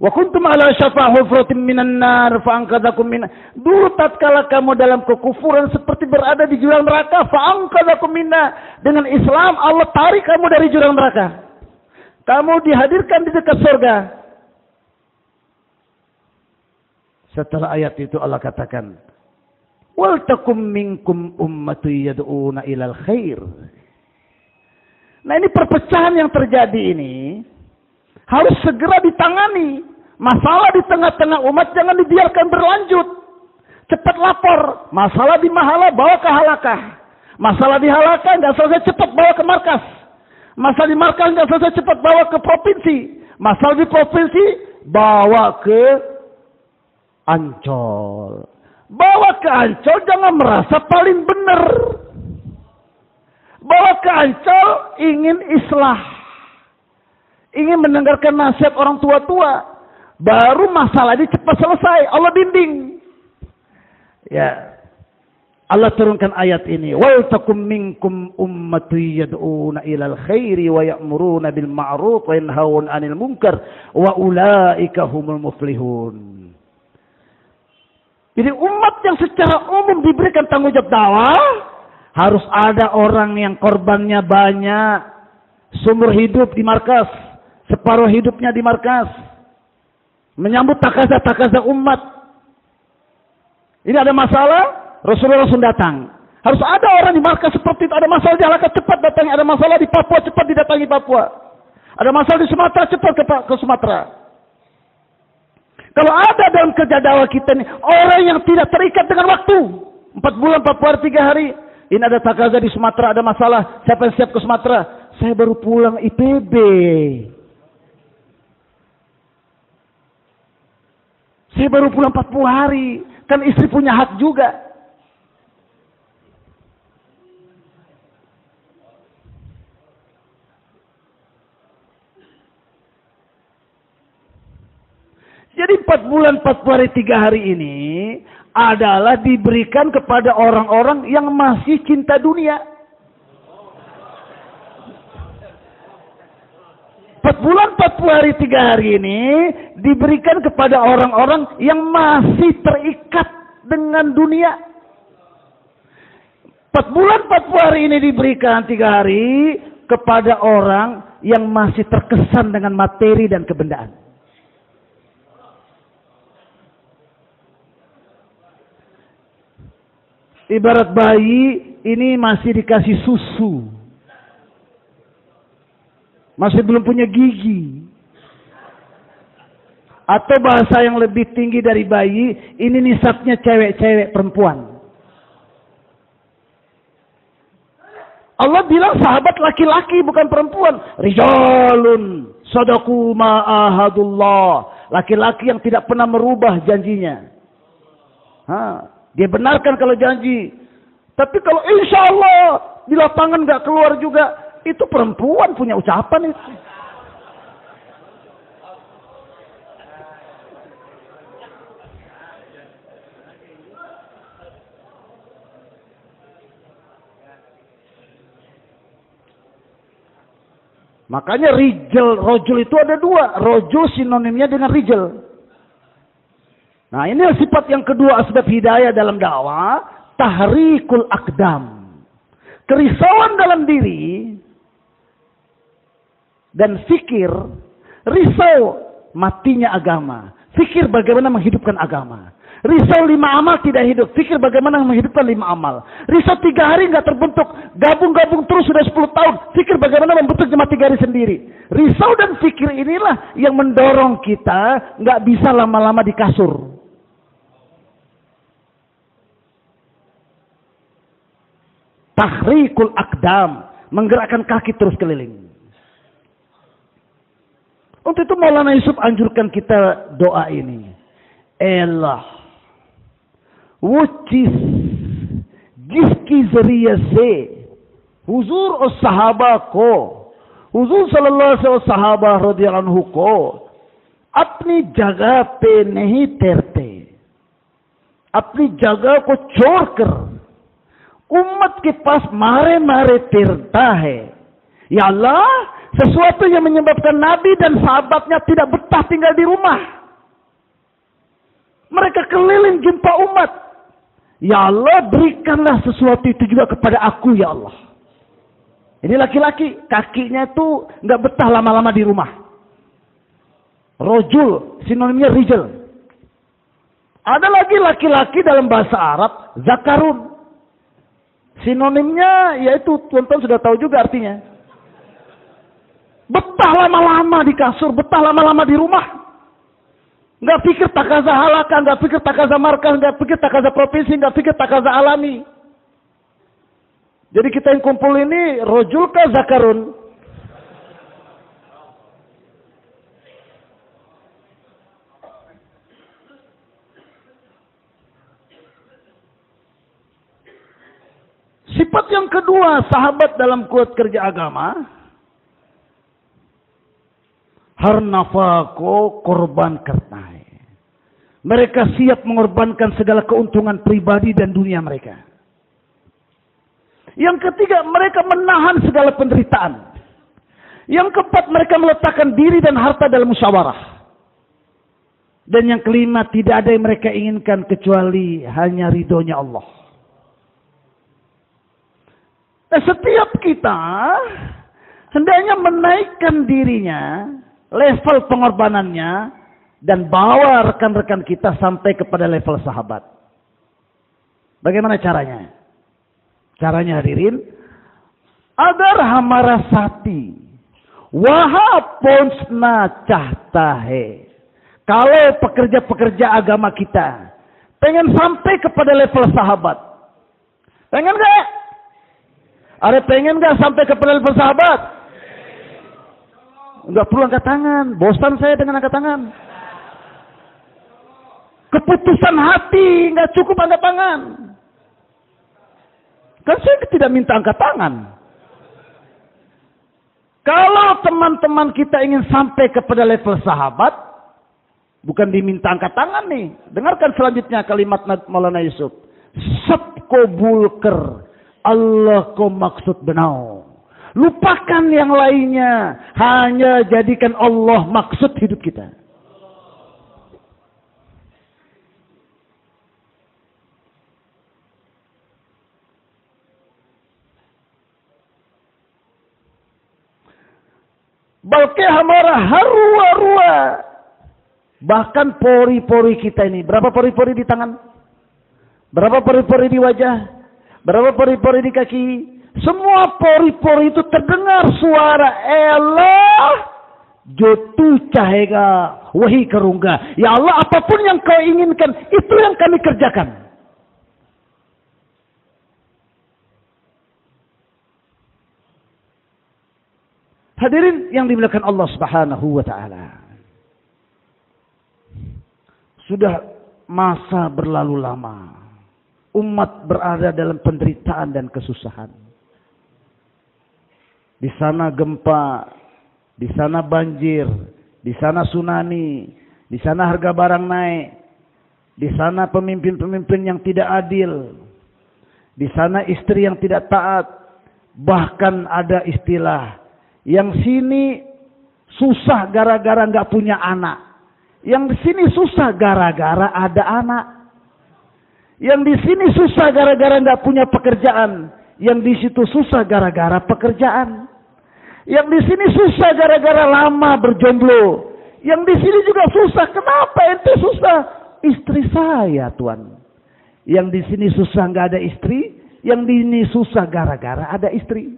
Wa kuntum ala syafa hufratin minan nar fa'anqadhakum min. Dulu tatkala kamu dalam kekufuran seperti berada di jurang neraka, fa'anqadhakum minna. Dengan Islam Allah tarik kamu dari jurang neraka. Kamu dihadirkan di dekat surga. Setelah ayat itu Allah katakan, wal takum minkum ummatun yad'una ilal khair. Nah, ini perpecahan yang terjadi ini harus segera ditangani. Masalah di tengah-tengah umat jangan dibiarkan berlanjut. Cepat lapor. Masalah di mahala bawa ke halakah. Masalah di halakah nggak selesai cepat bawa ke markas. Masalah di markas nggak selesai cepat bawa ke provinsi. Masalah di provinsi bawa ke Ancol. Bawa ke Ancol jangan merasa paling benar. Bawa ke Ancol ingin islah. Ingin mendengarkan nasihat orang tua-tua. Baru masalah ini cepat selesai. Allah bimbing. Ya. Allah turunkan ayat ini. Wal takum minkum ummatun yad'una ilal khairi wa ya'muruna bil ma'ruf wa yanhauna 'anil munkar wa ulaika humul muflihun. Jadi umat yang secara umum diberikan tanggung jawab dakwah, harus ada orang yang korbannya banyak. Seumur hidup di markas, separuh hidupnya di markas. Menyambut takaza-takaza umat. Ini ada masalah, Rasulullah langsung datang. Harus ada orang di markas seperti itu. Ada masalah di Halaka, cepat datangi. Ada masalah di Papua, cepat didatangi Papua. Ada masalah di Sumatera, cepat ke Sumatera. Kalau ada dalam kerja dakwah kita nih, orang yang tidak terikat dengan waktu. 4 bulan, 4 hari, 3 hari. Ini ada takaza di Sumatera, ada masalah. Siapa yang siap ke Sumatera? Saya baru pulang IPB. Saya baru pulang 40 hari. Kan istri punya hak juga. Jadi 4 bulan, 40 hari, 3 hari ini adalah diberikan kepada orang-orang yang masih cinta dunia. 4 bulan, 40 hari, 3 hari ini diberikan kepada orang-orang yang masih terikat dengan dunia. 4 bulan, 40 hari ini diberikan 3 hari kepada orang yang masih terkesan dengan materi dan kebendaan. Ibarat bayi ini masih dikasih susu. Masih belum punya gigi. Atau bahasa yang lebih tinggi dari bayi, ini nisabnya cewek-cewek perempuan. Allah bilang sahabat laki-laki bukan perempuan. Rijalun sadaqu ma ahadullah. Laki-laki yang tidak pernah merubah janjinya. Dia benarkan kalau janji. Tapi kalau insya Allah di lapangan nggak keluar juga. Itu perempuan punya ucapan itu. Makanya rijal, rojul itu ada dua. Rojul sinonimnya dengan rijal. Nah ini sifat yang kedua asbab hidayah dalam dakwah. Tahrikul akdam. Kerisauan dalam diri. Dan fikir. Risau matinya agama. Fikir bagaimana menghidupkan agama. Risau 5 amal tidak hidup. Fikir bagaimana menghidupkan 5 amal. Risau 3 hari nggak terbentuk. Gabung-gabung terus sudah 10 tahun. Fikir bagaimana membentuk jemaah 3 hari sendiri. Risau dan fikir inilah yang mendorong kita nggak bisa lama-lama di kasur. Tahrikul akdam. Menggerakkan kaki terus keliling. Untuk itu Maulana Yusuf anjurkan kita doa ini. Allah. Wuchis जिसकी जरिए से हुजूर और सहाबा को हुजूर सल्लल्लाहु अलैहि वसल्लम सहाबा रज़ियल्लाहु अन्हु को अपनी जगह पे नहीं ठहरते, अपनी जगह को छोड़कर उम्मत के पास मारे मारे ठहरता है. Ya Allah, sesuatu yang menyebabkan Nabi dan sahabatnya tidak betah tinggal di rumah. Mereka keliling jumpa umat. Ya Allah, berikanlah sesuatu itu juga kepada aku, ya Allah. Ini laki-laki, kakinya itu nggak betah lama-lama di rumah. Rojul, sinonimnya rijal. Ada lagi laki-laki dalam bahasa Arab, zakarun. Sinonimnya yaitu, tuan-tuan sudah tahu juga artinya. Betah lama-lama di kasur, betah lama-lama di rumah. Nggak pikir takaza halaka, nggak pikir takaza markas, nggak pikir takaza provinsi, nggak pikir takaza alami. Jadi kita yang kumpul ini rojul kah zakarun? Sifat yang kedua sahabat dalam kuat kerja agama, harnafa ko korban karna. Mereka siap mengorbankan segala keuntungan pribadi dan dunia mereka. Yang ketiga, mereka menahan segala penderitaan. Yang keempat, mereka meletakkan diri dan harta dalam musyawarah. Dan yang kelima, tidak ada yang mereka inginkan kecuali hanya ridhonya Allah. Nah, setiap kita hendaknya menaikkan dirinya, level pengorbanannya, dan bawa rekan-rekan kita sampai kepada level sahabat. Bagaimana caranya? Caranya hadirin, agar hamara sati wahaponsna cahtahe. Kalau pekerja-pekerja agama kita pengen sampai kepada level sahabat, pengen gak? Ada pengen gak sampai kepada level sahabat? Enggak perlu angkat tangan, bosan saya dengan angkat tangan. Keputusan hati, nggak cukup angkat tangan. Kan saya tidak minta angkat tangan. Kalau teman-teman kita ingin sampai kepada level sahabat, bukan diminta angkat tangan nih. Dengarkan selanjutnya kalimat Maulana Yusuf. Sabko bulker, Allah ko maksud benau. Lupakan yang lainnya, hanya jadikan Allah maksud hidup kita. Balke hamara harua-rua. Bahkan pori-pori kita ini. Berapa pori-pori di tangan? Berapa pori-pori di wajah? Berapa pori-pori di kaki? Semua pori-pori itu terdengar suara Allah. Jotu cahega wahi kerungga. Ya Allah, apapun yang kau inginkan, itu yang kami kerjakan. Hadirin yang dimuliakan Allah Subhanahu wa taala. Sudah masa berlalu lama. Umat berada dalam penderitaan dan kesusahan. Di sana gempa, di sana banjir, di sana tsunami, di sana harga barang naik, di sana pemimpin-pemimpin yang tidak adil, di sana istri yang tidak taat, bahkan ada istilah Yang sini susah gara-gara nggak punya anak. Yang di sini susah gara-gara ada anak. Yang di sini susah gara-gara nggak punya pekerjaan. Yang di situ susah gara-gara pekerjaan. Yang di sini susah gara-gara lama berjomblo. Yang di sini juga susah. Kenapa ente susah? Istri saya, Tuan. Yang di sini susah nggak ada istri. Yang di sini susah gara-gara ada istri.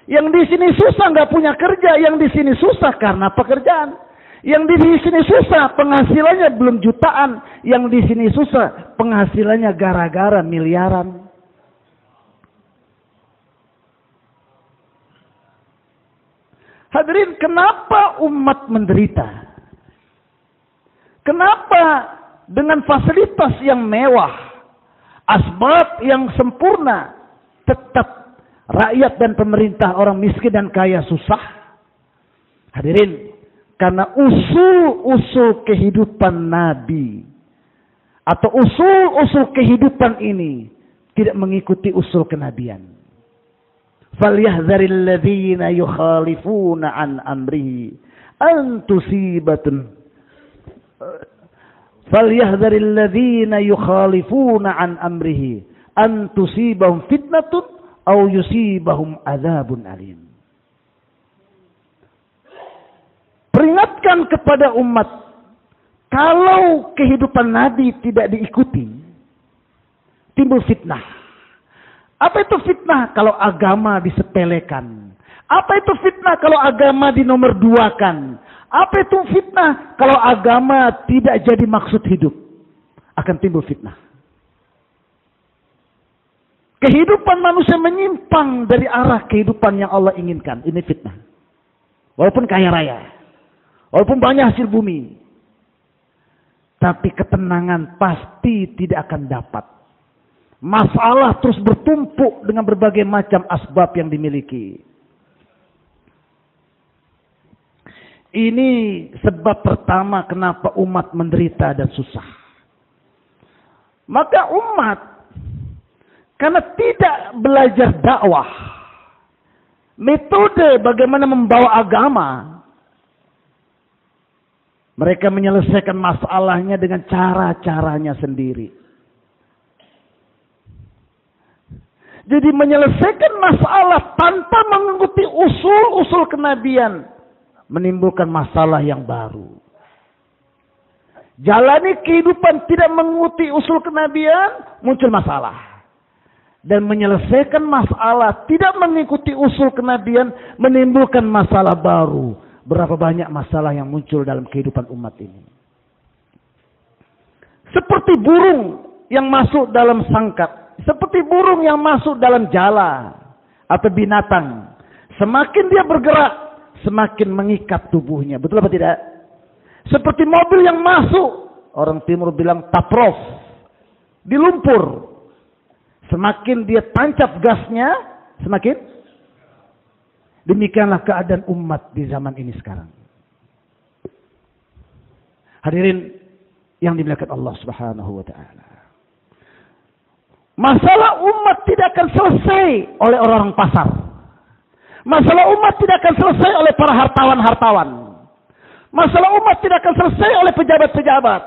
Yang di sini susah nggak punya kerja. Yang di sini susah karena pekerjaan. Yang di sini susah penghasilannya belum jutaan. Yang di sini susah penghasilannya gara-gara miliaran. Hadirin, kenapa umat menderita? Kenapa dengan fasilitas yang mewah, asbab yang sempurna, tetap rakyat dan pemerintah, orang miskin dan kaya susah? Hadirin, karena usul-usul kehidupan Nabi atau usul-usul kehidupan ini tidak mengikuti usul kenabian. Falyahdzaril ladzina yukhalifuna an amrihi an tusibatun Falyahdzaril ladzina yukhalifuna an amrihi an tusibahum fitnatun aw yusibahum adzabun alim. Peringatkan kepada umat, kalau kehidupan Nabi tidak diikuti, timbul fitnah. Apa itu fitnah? Kalau agama disepelekan. Apa itu fitnah? Kalau agama dinomorduakan. Apa itu fitnah? Kalau agama tidak jadi maksud hidup. Akan timbul fitnah. Kehidupan manusia menyimpang dari arah kehidupan yang Allah inginkan. Ini fitnah. Walaupun kaya raya. Walaupun banyak hasil bumi. Tapi ketenangan pasti tidak akan dapat. Masalah terus bertumpuk dengan berbagai macam asbab yang dimiliki. Ini sebab pertama kenapa umat menderita dan susah. Maka umat, karena tidak belajar dakwah, metode bagaimana membawa agama, mereka menyelesaikan masalahnya dengan cara-caranya sendiri. Jadi menyelesaikan masalah tanpa mengikuti usul-usul kenabian menimbulkan masalah yang baru. Jalani kehidupan tidak mengikuti usul kenabian, muncul masalah. Dan menyelesaikan masalah tidak mengikuti usul kenabian menimbulkan masalah baru. Berapa banyak masalah yang muncul dalam kehidupan umat ini. Seperti burung yang masuk dalam sangkar. Seperti burung yang masuk dalam jala atau binatang. Semakin dia bergerak, semakin mengikat tubuhnya. Betul apa tidak? Seperti mobil yang masuk, orang timur bilang taprof, di lumpur. Semakin dia tancap gasnya, semakin. Demikianlah keadaan umat di zaman ini sekarang. Hadirin yang dimuliakan Allah Subhanahu wa taala. Masalah umat tidak akan selesai oleh orang-orang pasar. Masalah umat tidak akan selesai oleh para hartawan-hartawan. Masalah umat tidak akan selesai oleh pejabat-pejabat.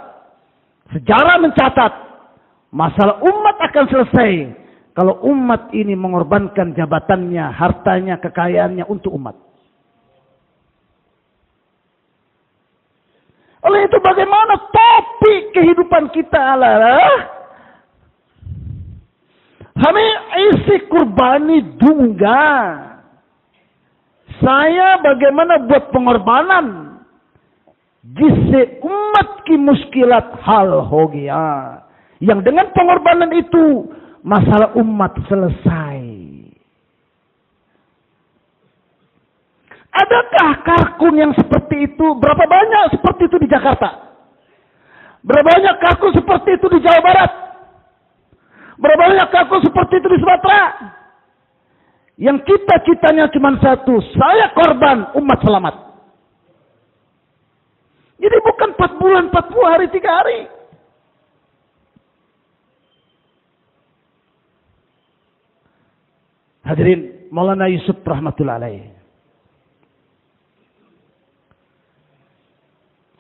Sejarah mencatat, masalah umat akan selesai kalau umat ini mengorbankan jabatannya, hartanya, kekayaannya untuk umat. Oleh itu bagaimana topik kehidupan kita adalah Hame isi kurbani dunga. Saya bagaimana buat pengorbanan. Jise umat ki muskilat hal hogia. Yang dengan pengorbanan itu masalah umat selesai. Adakah karkun yang seperti itu? Berapa banyak seperti itu di Jakarta? Berapa banyak karkun seperti itu di Jawa Barat? Berapa banyak karkun seperti itu di Sumatera? Yang cita-citanya cuma satu, saya korban, umat selamat. Jadi bukan 4 bulan, 40 hari, 3 hari. Hadirin, Maulana Yusuf rahmatullah alaih.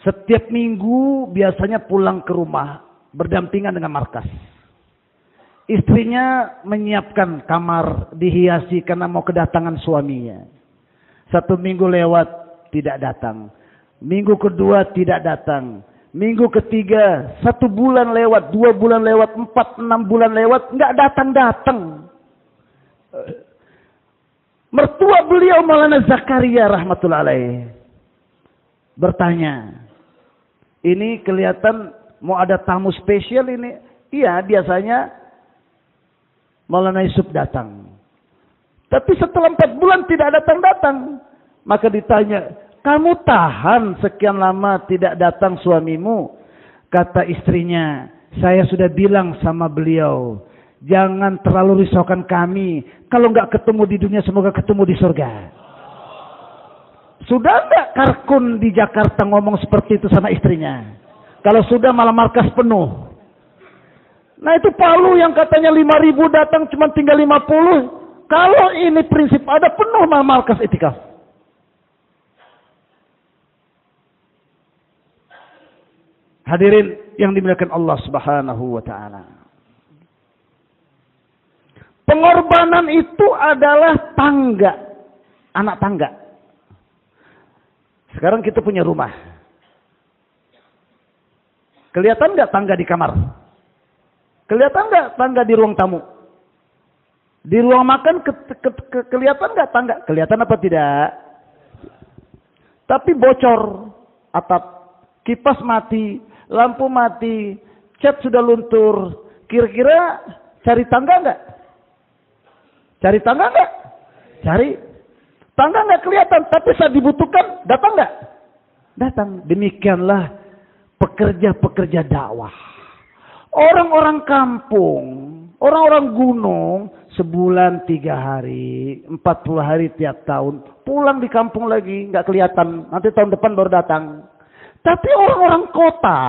Setiap minggu biasanya pulang ke rumah berdampingan dengan markas. Istrinya menyiapkan kamar dihiasi karena mau kedatangan suaminya. 1 minggu lewat tidak datang. Minggu kedua tidak datang. Minggu ketiga 1 bulan lewat, 2 bulan lewat, 4, 6 bulan lewat, nggak datang-datang. Mertua beliau Maulana Zakaria rahmatullah alaih bertanya, ini kelihatan mau ada tamu spesial ini. Iya, biasanya Maulana Yusuf datang. Tapi setelah 4 bulan tidak datang-datang. Maka ditanya, kamu tahan sekian lama tidak datang suamimu? Kata istrinya, saya sudah bilang sama beliau, jangan terlalu risaukan kami. Kalau nggak ketemu di dunia, semoga ketemu di surga. Sudah nggak Karkun di Jakarta ngomong seperti itu sama istrinya? Kalau sudah malah markas penuh. Nah itu Palu yang katanya 5.000 datang cuma tinggal 50. Kalau ini prinsip ada penuh malah markas itikaf. Hadirin yang dimuliakan Allah Subhanahu wa taala. Pengorbanan itu adalah tangga, anak tangga. Sekarang kita punya rumah. Kelihatan nggak tangga di kamar? Kelihatan nggak tangga di ruang tamu? Di ruang makan kelihatan nggak tangga? Kelihatan apa tidak? Tapi bocor atap, kipas mati, lampu mati, cat sudah luntur. Kira-kira cari tangga nggak? Cari tangga nggak? Cari. Tangga nggak kelihatan, tapi saat dibutuhkan datang nggak? Datang. Demikianlah pekerja-pekerja dakwah. Orang-orang kampung, orang-orang gunung, sebulan 3 hari, 40 hari tiap tahun, pulang di kampung lagi, nggak kelihatan. Nanti tahun depan baru datang. Tapi orang-orang kota,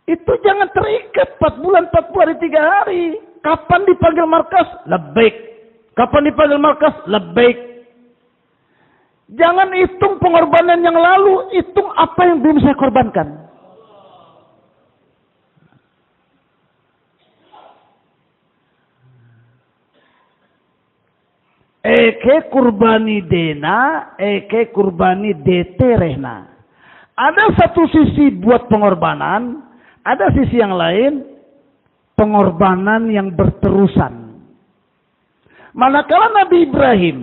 itu jangan terikat 4 bulan 3 hari. Kapan dipanggil markas? Labbaik. Kapan dipanggil markas? Labbaik. Jangan hitung pengorbanan yang lalu, hitung apa yang belum saya korbankan. Eke kurbani dena, eke kurbani dete rehna. Ada satu sisi buat pengorbanan, ada sisi yang lain, pengorbanan yang berterusan. Manakala Nabi Ibrahim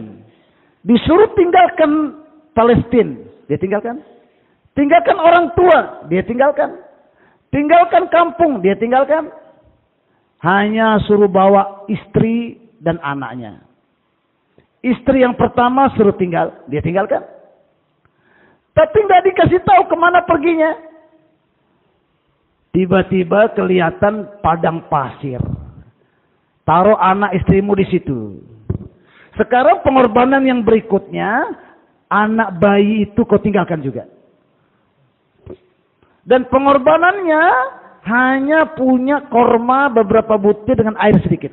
disuruh tinggalkan Palestina, dia tinggalkan. Tinggalkan orang tua, dia tinggalkan. Tinggalkan kampung, dia tinggalkan. Hanya suruh bawa istri dan anaknya. Istri yang pertama suruh tinggal, dia tinggalkan. Tapi nggak dikasih tahu kemana perginya. Tiba-tiba kelihatan padang pasir. Taruh anak istrimu di situ. Sekarang pengorbanan yang berikutnya, anak bayi itu kau tinggalkan juga. Dan pengorbanannya hanya punya korma beberapa butir dengan air sedikit.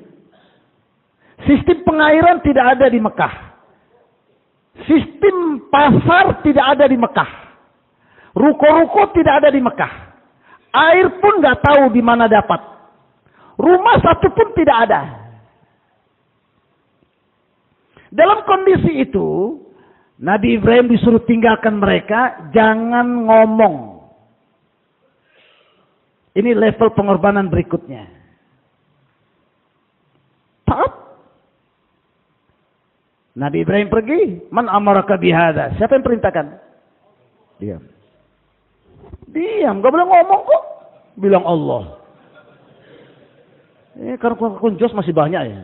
Sistem pengairan tidak ada di Mekah. Sistem pasar tidak ada di Mekah. Ruko-ruko tidak ada di Mekah. Air pun nggak tahu di mana dapat. Rumah satu pun tidak ada. Dalam kondisi itu, Nabi Ibrahim disuruh tinggalkan mereka, jangan ngomong. Ini level pengorbanan berikutnya. Taat. Nabi Ibrahim pergi, man amaraka bihada. Siapa yang perintahkan? Diam. Diam, gak boleh ngomong kok. Bilang Allah. Ini karena kunjos masih banyak ya.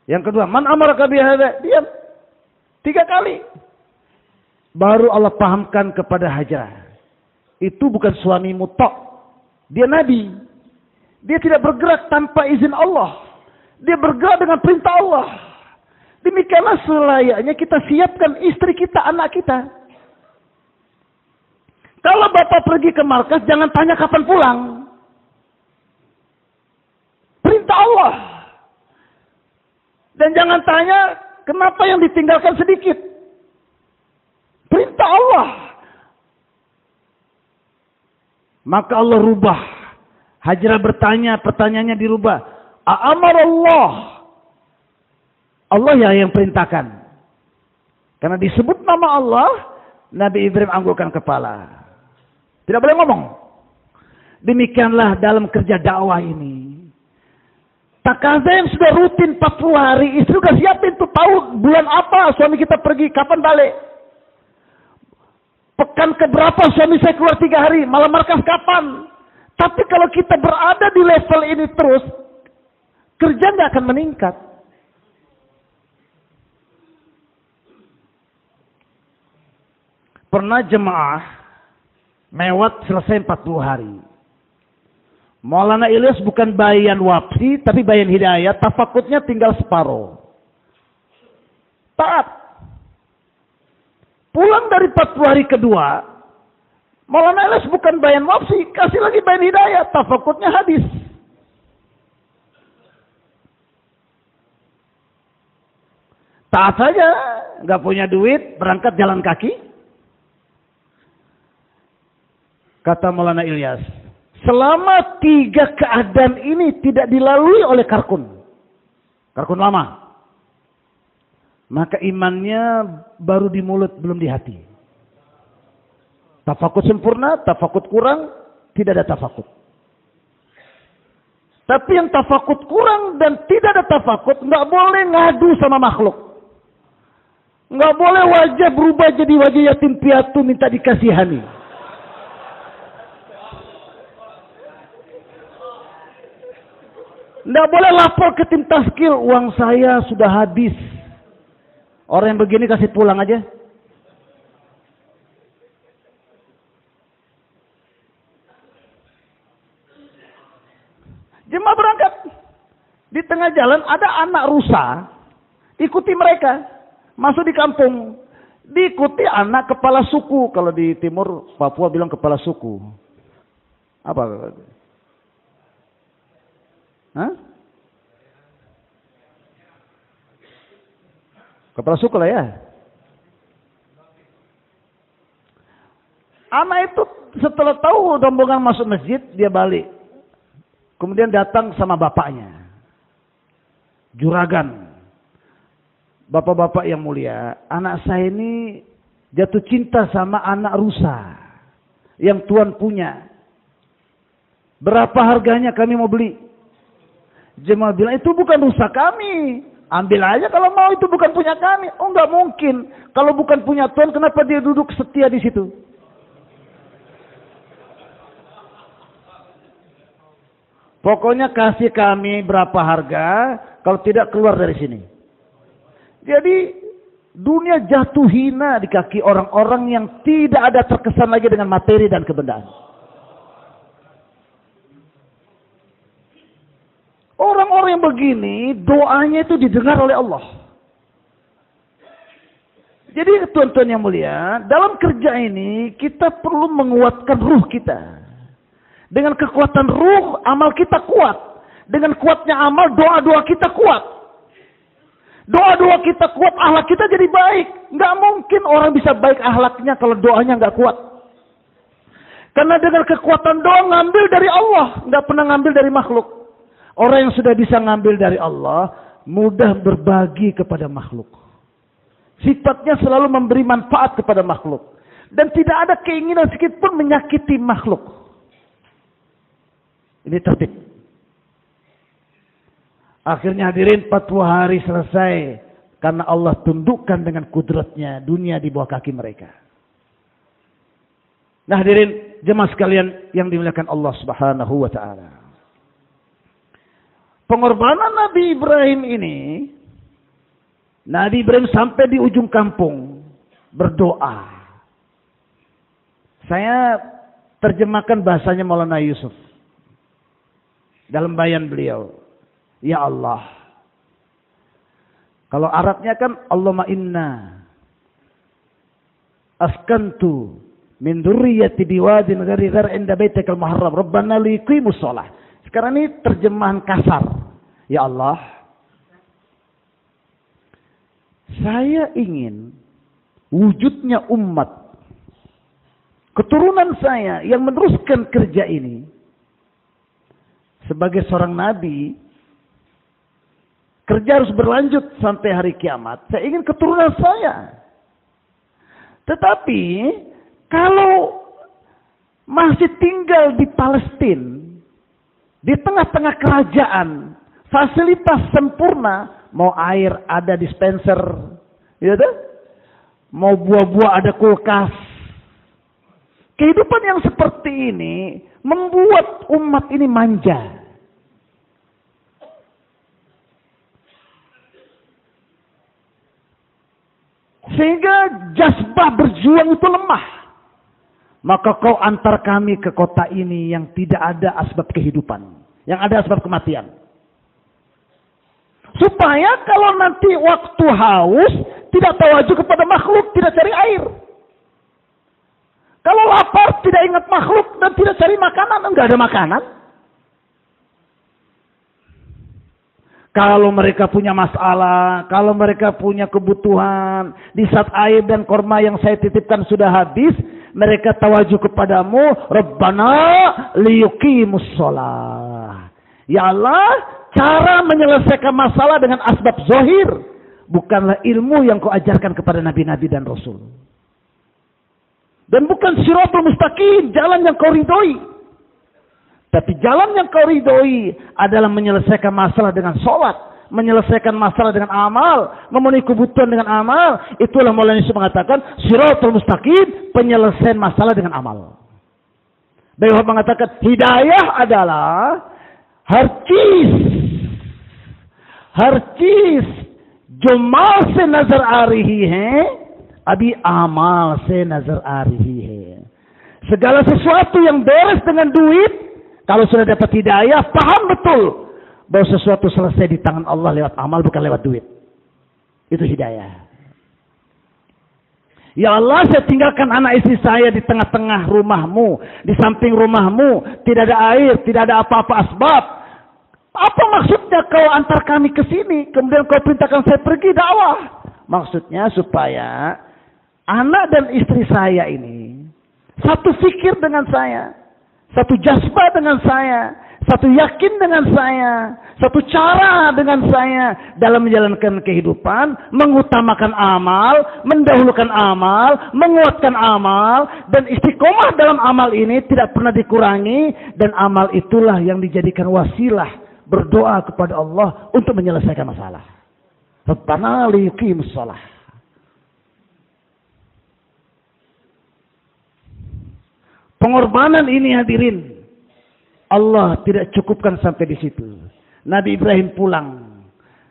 Yang kedua, man amaraka bihada. Diam. 3 kali. Baru Allah pahamkan kepada Hajar. Itu bukan suamimu tok. Dia Nabi. Dia tidak bergerak tanpa izin Allah. Dia bergerak dengan perintah Allah. Demikianlah selayaknya kita siapkan istri kita, anak kita. Kalau bapak pergi ke markas, jangan tanya kapan pulang. Perintah Allah. Dan jangan tanya kenapa yang ditinggalkan sedikit. Perintah Allah. Maka Allah rubah. Hajrah bertanya, pertanyaannya dirubah. A'amar Allah. Allah yang perintahkan. Karena disebut nama Allah, Nabi Ibrahim anggukkan kepala. Tidak boleh ngomong. Demikianlah dalam kerja dakwah ini. Takaza yang sudah rutin 40 hari, istri sudah siapin tuh tahu bulan apa suami kita pergi, kapan balik. Pekan keberapa suami saya keluar 3 hari, malam markas kapan. Tapi kalau kita berada di level ini terus, kerja nggak akan meningkat. Pernah jemaah mewat selesai 40 hari. Maulana Ilyas bukan bayan wapsi, tapi bayan hidayah. Tafakutnya tinggal separuh. Taat. Pulang dari 40 hari kedua, Maulana Ilyas bukan bayan wapsi, kasih lagi bayan hidayah. Tafakutnya hadis. Taat saja, nggak punya duit, berangkat jalan kaki. Kata Maulana Ilyas, selama 3 keadaan ini tidak dilalui oleh Karkun lama, maka imannya baru di mulut, belum di hati. Tafakut sempurna, tafakut kurang, tidak ada tafakut. Tapi yang tafakut kurang dan tidak ada tafakut, nggak boleh ngadu sama makhluk. Nggak boleh wajah berubah jadi wajah yatim piatu minta dikasihani. Nggak boleh lapor ke tim taskil, uang saya sudah habis. Orang yang begini kasih pulang aja. Jemaah berangkat. Di tengah jalan ada anak rusa. Ikuti mereka. Masuk di kampung. Diikuti anak kepala suku. Kalau di timur Papua bilang kepala suku. Apa? Hah? Kepala suku lah ya. Anak itu setelah tahu rombongan masuk masjid, dia balik. Kemudian datang sama bapaknya. Juragan. Bapak-bapak yang mulia, anak saya ini jatuh cinta sama anak rusa yang Tuhan punya. Berapa harganya kami mau beli? Jemaah bilang, itu bukan rusa kami. Ambil aja kalau mau, itu bukan punya kami. Oh, nggak mungkin. Kalau bukan punya Tuhan, kenapa dia duduk setia di situ? Pokoknya kasih kami berapa harga, kalau tidak keluar dari sini. Jadi dunia jatuh hina di kaki orang-orang yang tidak ada terkesan lagi dengan materi dan kebendaan. Orang-orang yang begini, doanya itu didengar oleh Allah. Jadi tuan-tuan yang mulia, dalam kerja ini kita perlu menguatkan ruh kita. Dengan kekuatan ruh, amal kita kuat. Dengan kuatnya amal, doa-doa kita kuat. Doa-doa kita kuat, akhlak kita jadi baik. Nggak mungkin orang bisa baik akhlaknya kalau doanya nggak kuat. Karena dengan kekuatan doa ngambil dari Allah, nggak pernah ngambil dari makhluk. Orang yang sudah bisa ngambil dari Allah, mudah berbagi kepada makhluk. Sifatnya selalu memberi manfaat kepada makhluk. Dan tidak ada keinginan sedikit pun menyakiti makhluk. Ini tertib. Akhirnya hadirin 40 hari selesai. Karena Allah tundukkan dengan kudratnya dunia di bawah kaki mereka. Nah hadirin jemaah sekalian yang dimuliakan Allah Subhanahu wa ta'ala. Pengorbanan Nabi Ibrahim ini, Nabi Ibrahim sampai di ujung kampung berdoa. Saya terjemahkan bahasanya Maulana Yusuf dalam bayan beliau. Ya Allah. Kalau Arabnya kan Allahumma inna askantu min dzurriyyati biwadin ghairi dzar'in inda baitikal muharram rabbana liqimus shalah. Sekarang ini terjemahan kasar. Ya Allah, saya ingin wujudnya umat keturunan saya yang meneruskan kerja ini. Sebagai seorang nabi, kerja harus berlanjut sampai hari kiamat. Saya ingin keturunan saya. Tetapi kalau masih tinggal di Palestina, di tengah-tengah kerajaan, fasilitas sempurna, mau air ada dispenser, gitu? Mau buah-buah ada kulkas. Kehidupan yang seperti ini membuat umat ini manja. Sehingga jazbah berjuang itu lemah. Maka kau antar kami ke kota ini yang tidak ada asbab kehidupan. Yang ada asbab kematian. Supaya kalau nanti waktu haus, tidak tawajuh kepada makhluk, tidak cari air. Kalau lapar, tidak ingat makhluk dan tidak cari makanan, enggak ada makanan. Kalau mereka punya masalah, kalau mereka punya kebutuhan, di saat air dan korma yang saya titipkan sudah habis, mereka tawajuh kepadamu, Rabbana liyuqimus shalah. Ya Allah, cara menyelesaikan masalah dengan asbab zahir, bukanlah ilmu yang kau ajarkan kepada nabi-nabi dan rasul. Dan bukan siratul mustaqim, jalan yang kau ridhoi. Tapi jalan yang kau ridhoi adalah menyelesaikan masalah dengan sholat, menyelesaikan masalah dengan amal, memenuhi kebutuhan dengan amal. Itulah Maulana Yusuf mengatakan siratul mustaqim, penyelesaian masalah dengan amal. Beliau mengatakan hidayah adalah harcis jumal se nazar a rahi hai, abi amal se nazar a rahi hai. Segala sesuatu yang beres dengan duit, kalau sudah dapat hidayah, paham betul bahwa sesuatu selesai di tangan Allah lewat amal, bukan lewat duit. Itu hidayah. Ya Allah, saya tinggalkan anak istri saya di tengah-tengah rumahmu, di samping rumahmu, tidak ada air, tidak ada apa-apa asbab. Apa maksudnya kau antar kami ke sini, kemudian kau perintahkan saya pergi dakwah? Maksudnya supaya anak dan istri saya ini satu fikir dengan saya, satu jazbah dengan saya, satu yakin dengan saya, satu cara dengan saya dalam menjalankan kehidupan, mengutamakan amal, mendahulukan amal, menguatkan amal, dan istiqomah dalam amal ini tidak pernah dikurangi, dan amal itulah yang dijadikan wasilah berdoa kepada Allah untuk menyelesaikan masalah. Rabbana liyuqimus shalah. Pengorbanan ini hadirin, Allah tidak cukupkan sampai di situ. Nabi Ibrahim pulang.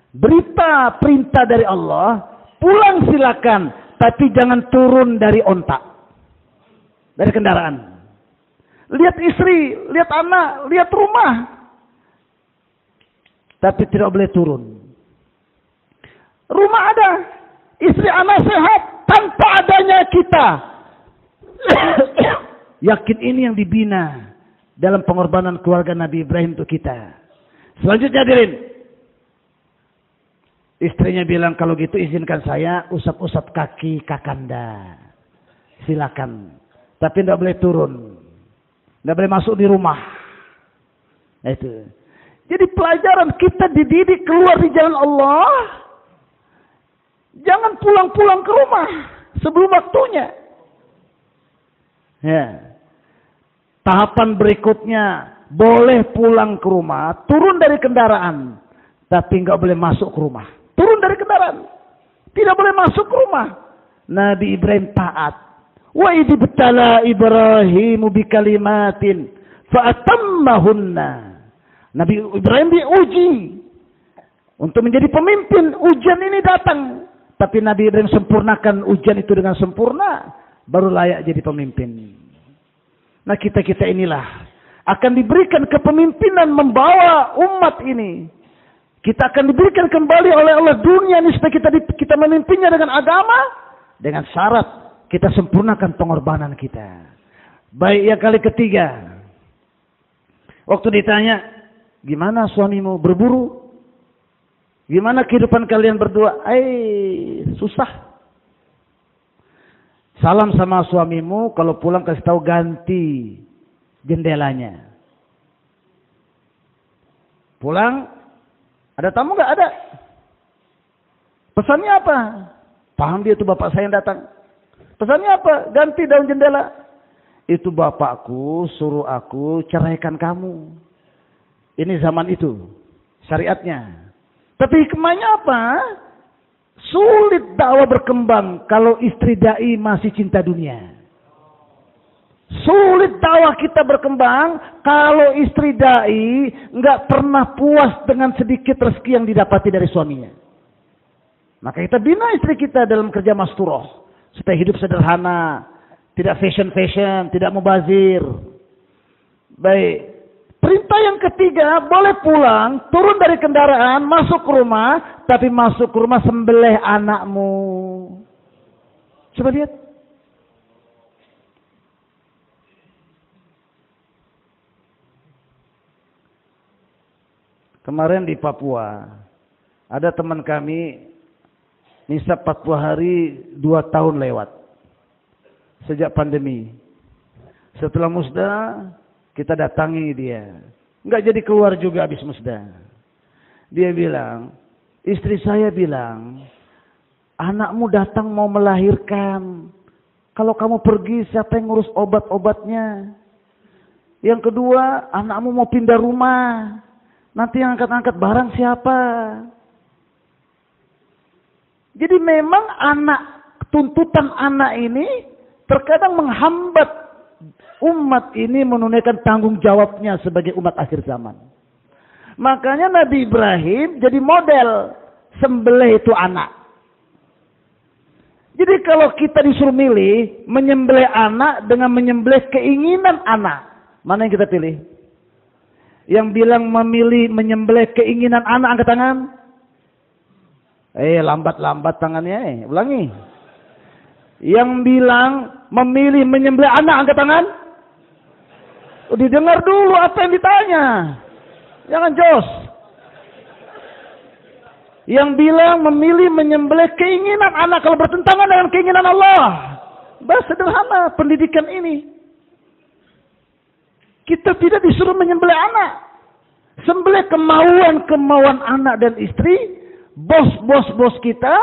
Berita perintah dari Allah, pulang silakan, tapi jangan turun dari onta, dari kendaraan. Lihat istri, lihat anak, lihat rumah, tapi tidak boleh turun. Rumah ada, istri anak sehat, tanpa adanya kita. Yakin ini yang dibina dalam pengorbanan keluarga Nabi Ibrahim untuk kita. Selanjutnya hadirin, istrinya bilang, kalau gitu izinkan saya usap-usap kaki kakanda. Silakan. Tapi tidak boleh turun. Tidak boleh masuk di rumah. Nah itu. Jadi pelajaran kita dididik keluar di jalan Allah. Jangan pulang-pulang ke rumah sebelum waktunya. Ya. Tahapan berikutnya, boleh pulang ke rumah, turun dari kendaraan, tapi nggak boleh masuk ke rumah. Turun dari kendaraan, tidak boleh masuk ke rumah. Nabi Ibrahim taat. Wa idibtala Ibrahimu bikalimatin fa'atammahunna. Nabi Ibrahim diuji untuk menjadi pemimpin. Ujian ini datang, tapi Nabi Ibrahim sempurnakan ujian itu dengan sempurna, baru layak jadi pemimpin. Nah kita-kita inilah akan diberikan kepemimpinan membawa umat ini. Kita akan diberikan kembali oleh Allah dunia ini supaya kita memimpinnya dengan agama. Dengan syarat kita sempurnakan pengorbanan kita. Baik, yang kali ketiga. Waktu ditanya, gimana suamimu berburu? Gimana kehidupan kalian berdua? Susah. Salam sama suamimu, kalau pulang kasih tahu ganti jendelanya. Pulang, ada tamu nggak? Ada. Pesannya apa? Paham dia itu bapak saya yang datang. Pesannya apa? Ganti daun jendela. Itu bapakku suruh aku ceraikan kamu. Ini zaman itu, syariatnya. Tapi hikmahnya apa? Sulit dakwah berkembang kalau istri dai masih cinta dunia. Sulit dakwah kita berkembang kalau istri dai nggak pernah puas dengan sedikit rezeki yang didapati dari suaminya. Maka kita bina istri kita dalam kerja masturoh supaya hidup sederhana, tidak fashion, tidak mubazir. Baik. Perintah yang ketiga, boleh pulang, turun dari kendaraan, masuk ke rumah, tapi masuk ke rumah sembelih anakmu. Coba lihat. Kemarin di Papua, ada teman kami, nisab 40 hari, 2 tahun lewat. Sejak pandemi. Setelah musda, kita datangi dia. Enggak jadi keluar juga habis musda. Dia bilang, istri saya bilang, anakmu datang mau melahirkan. Kalau kamu pergi, siapa yang ngurus obat-obatnya? Yang kedua, anakmu mau pindah rumah. Nanti yang angkat-angkat barang siapa? Jadi memang tuntutan anak ini terkadang menghambat umat ini menunaikan tanggung jawabnya sebagai umat akhir zaman. Makanya Nabi Ibrahim jadi model sembelih itu anak. Jadi kalau kita disuruh milih menyembelih anak dengan menyembelih keinginan anak, mana yang kita pilih? Yang bilang memilih menyembelih keinginan anak angkat tangan. Lambat-lambat tangannya. Ulangi. Yang bilang memilih menyembelih anak angkat tangan. Didengar dulu apa yang ditanya. Jangan jos. Yang bilang memilih menyembelih keinginan anak kalau bertentangan dengan keinginan Allah. Bahasa sederhana pendidikan ini. Kita tidak disuruh menyembelih anak. Sembelih kemauan anak dan istri. Bos kita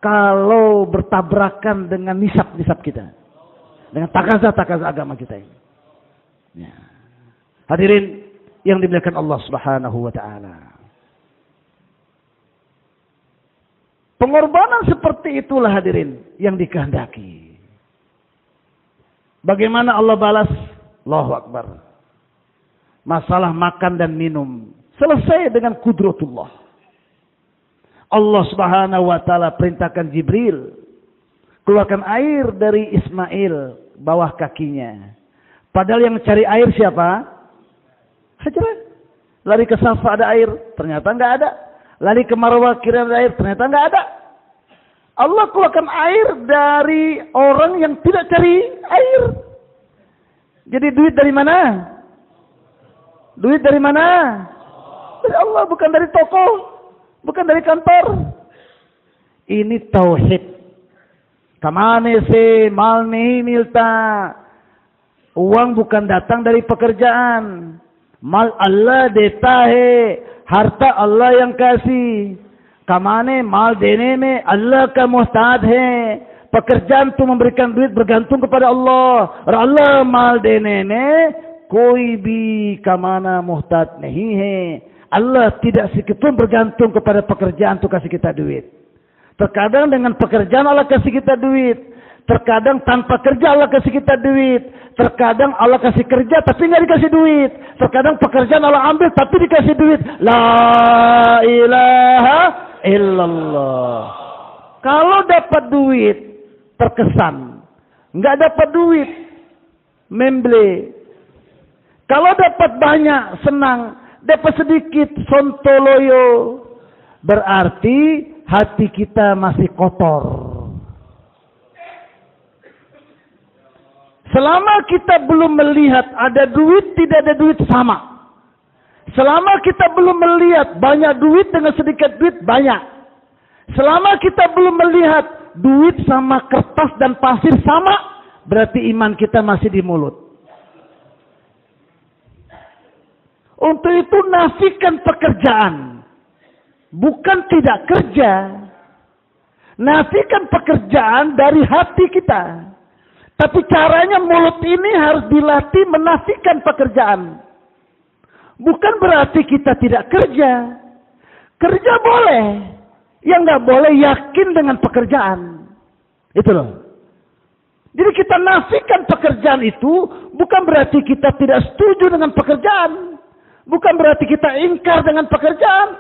kalau bertabrakan dengan nisab kita. Dengan takaza agama kita ini. Ya. Hadirin yang dimuliakan Allah Subhanahu wa taala. Pengorbanan seperti itulah hadirin yang dikehendaki. Bagaimana Allah balas? Allahu Akbar. Masalah makan dan minum selesai dengan kudratullah. Allah Subhanahu wa taala perintahkan Jibril keluarkan air dari Ismail bawah kakinya. Padahal yang cari air siapa? Hajar. Lari ke Safa ada air, ternyata enggak ada. Lari ke Marwah kira ada air, ternyata enggak ada. Allah keluarkan air dari orang yang tidak cari air. Jadi duit dari mana? Duit dari mana? Dari Allah, bukan dari toko, bukan dari kantor. Ini tauhid. Kamane se mal nahi milta. Uang bukan datang dari pekerjaan. Mal Allah deta hai. Harta Allah yang kasih. Kamane mal dene me Allah ka muhtad hai. Pekerjaan itu memberikan duit bergantung kepada Allah. और Allah mal dene me koi bhi kamana muhtad nahi hai. Allah tidak sedikit pun bergantung kepada pekerjaan untuk kasih kita duit. Terkadang dengan pekerjaan Allah kasih kita duit. Terkadang tanpa kerja Allah kasih kita duit. Terkadang Allah kasih kerja tapi nggak dikasih duit. Terkadang pekerjaan Allah ambil tapi dikasih duit. La ilaha illallah. Kalau dapat duit terkesan, nggak dapat duit memble. Kalau dapat banyak senang, dapat sedikit sontoloyo. Berarti hati kita masih kotor. Selama kita belum melihat ada duit, tidak ada duit sama. Selama kita belum melihat banyak duit dengan sedikit duit, banyak. Selama kita belum melihat duit sama kertas dan pasir sama, berarti iman kita masih di mulut. Untuk itu nafikan pekerjaan. Bukan tidak kerja. Nafikan pekerjaan dari hati kita. Tapi caranya mulut ini harus dilatih menafikan pekerjaan. Bukan berarti kita tidak kerja. Kerja boleh. Yang nggak boleh yakin dengan pekerjaan. Itu loh. Jadi kita nafikan pekerjaan itu bukan berarti kita tidak setuju dengan pekerjaan. Bukan berarti kita ingkar dengan pekerjaan.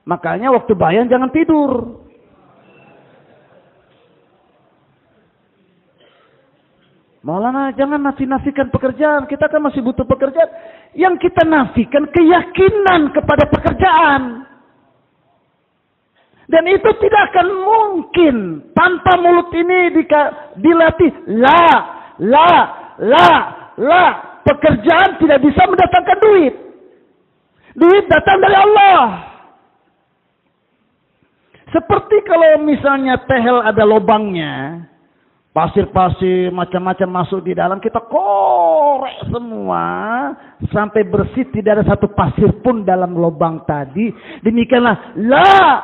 Makanya waktu bayan jangan tidur. Maulana jangan nafikan pekerjaan. Kita kan masih butuh pekerjaan. Yang kita nafikan keyakinan kepada pekerjaan. Dan itu tidak akan mungkin tanpa mulut ini dilatih. La. Pekerjaan tidak bisa mendatangkan duit. Duit datang dari Allah. Seperti kalau misalnya tehel ada lubangnya. Pasir-pasir macam-macam masuk di dalam. Kita korek semua. Sampai bersih tidak ada satu pasir pun dalam lubang tadi. Demikianlah. La.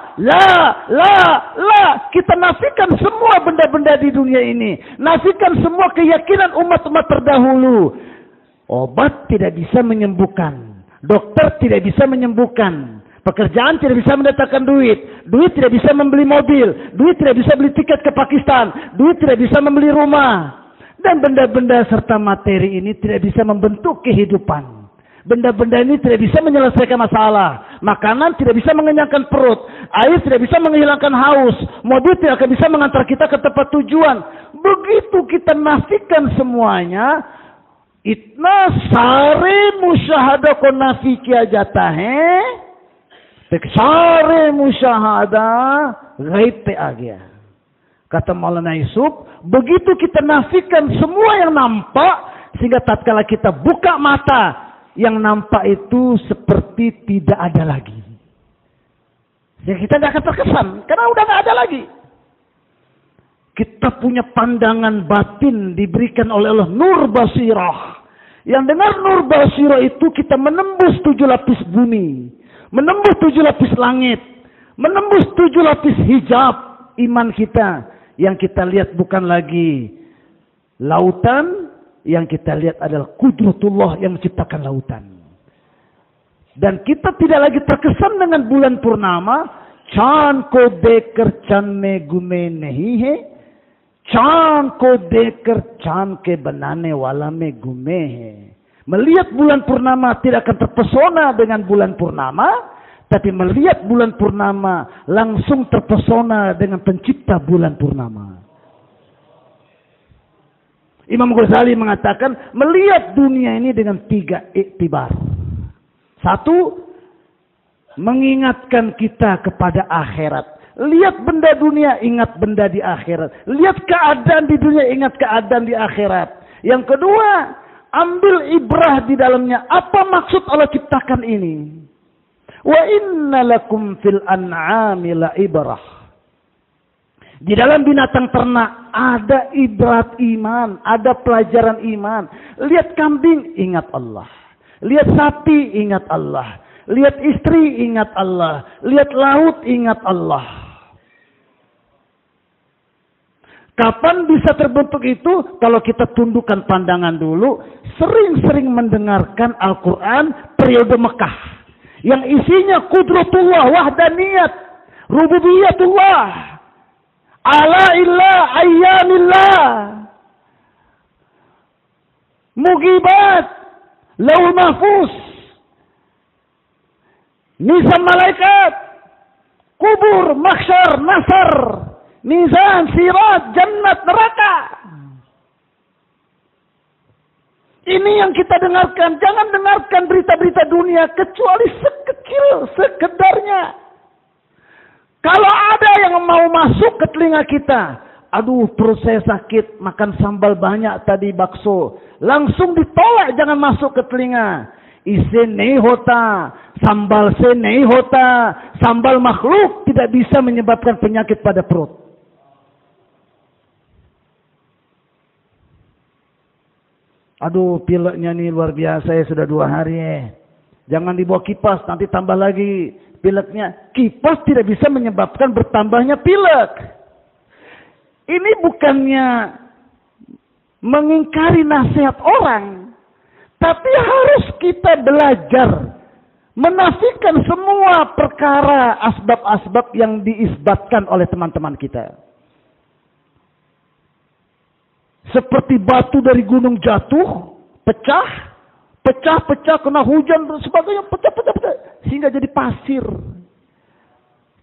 Kita nafikan semua benda-benda di dunia ini. Nafikan semua keyakinan umat-umat terdahulu. Obat tidak bisa menyembuhkan. Dokter tidak bisa menyembuhkan. Pekerjaan tidak bisa mendatangkan duit. Duit tidak bisa membeli mobil. Duit tidak bisa beli tiket ke Pakistan. Duit tidak bisa membeli rumah. Dan benda-benda serta materi ini tidak bisa membentuk kehidupan. Benda-benda ini tidak bisa menyelesaikan masalah. Makanan tidak bisa mengenyangkan perut. Air tidak bisa menghilangkan haus. Mobil tidak akan bisa mengantar kita ke tempat tujuan. Begitu kita nafikan semuanya. Itna sare musyahada konafi kia jatahe. Sare musyahada ghaib pe agya. Kata Maulana Yusuf, begitu kita nafikan semua yang nampak, sehingga tatkala kita buka mata, yang nampak itu seperti tidak ada lagi. Jadi kita tidak akan terkesan, karena udah nggak ada lagi. Kita punya pandangan batin diberikan oleh Allah, nur basirah. Yang dengan nur basirah itu kita menembus 7 lapis bumi. Menembus 7 lapis langit. Menembus 7 lapis hijab iman kita. Yang kita lihat bukan lagi lautan. Yang kita lihat adalah kudratullah yang menciptakan lautan. Dan kita tidak lagi terkesan dengan bulan purnama. Chan ko dekar chan me gume nahi hai. Chan ko dekar chan ke banane wala me gume hai. Melihat bulan purnama tidak akan terpesona dengan bulan purnama. Tapi melihat bulan purnama langsung terpesona dengan pencipta bulan purnama. Imam Ghazali mengatakan melihat dunia ini dengan 3 iktibar. 1, mengingatkan kita kepada akhirat. Lihat benda dunia, ingat benda di akhirat. Lihat keadaan di dunia, ingat keadaan di akhirat. Yang kedua, ambil ibrah di dalamnya. Apa maksud Allah ciptakan ini? Wa inna lakum fil an'ami la ibrah. Di dalam binatang ternak ada ibrat iman, ada pelajaran iman. Lihat kambing, ingat Allah. Lihat sapi, ingat Allah. Lihat istri, ingat Allah. Lihat laut, ingat Allah. Kapan bisa terbentuk itu? Kalau kita tundukkan pandangan dulu, sering-sering mendengarkan Al-Quran periode Mekah. Yang isinya kudratullah, wahdaniyat, rububiyatullah, ala'illah, ayyamillah, mugibat, laul mahfuz, nizam malaikat, kubur, mahsyar, nasar, mizan, sirat, jannat, neraka. Ini yang kita dengarkan. Jangan dengarkan berita-berita dunia kecuali sekecil, sekedarnya. Kalau ada yang mau masuk ke telinga kita, Aduh, perut saya sakit, makan sambal banyak tadi bakso. Langsung ditolak, jangan masuk ke telinga. Ise nahi hota, sambal se nahi hota. Sambal makhluk tidak bisa menyebabkan penyakit pada perut. Aduh, pileknya nih luar biasa ya, sudah 2 hari ya. Jangan dibawa kipas, nanti tambah lagi pileknya. Kipas tidak bisa menyebabkan bertambahnya pilek. Ini bukannya mengingkari nasihat orang, tapi harus kita belajar menafikan semua perkara asbab-asbab yang diisbatkan oleh teman-teman kita. Seperti batu dari gunung jatuh, pecah, kena hujan dan sebagainya, pecah, sehingga jadi pasir.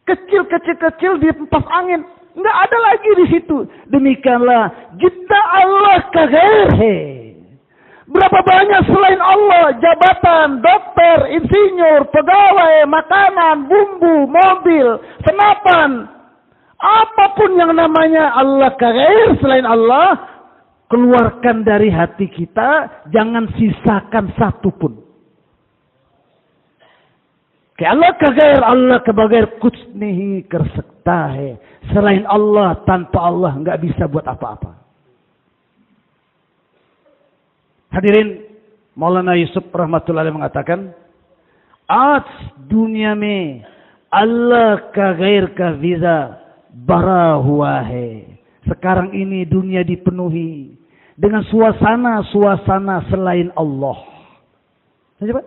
Kecil dihempas angin, nggak ada lagi di situ. Demikianlah jika Allah kagherhe. Berapa banyak selain Allah, jabatan, dokter, insinyur, pegawai, makanan, bumbu, mobil, senapan, apapun yang namanya Allah kagher selain Allah, keluarkan dari hati kita, jangan sisakan satu pun. Ke Allah kaghair, Allah kebaghair kutsnihi kersektahe. Selain Allah, tanpa Allah nggak bisa buat apa-apa. Hadirin, Maulana Yusuf rahmatullahi mengatakan, dunia me Allah kaghair ka viza barahuahe. Sekarang ini dunia dipenuhi dengan suasana selain Allah. Coba.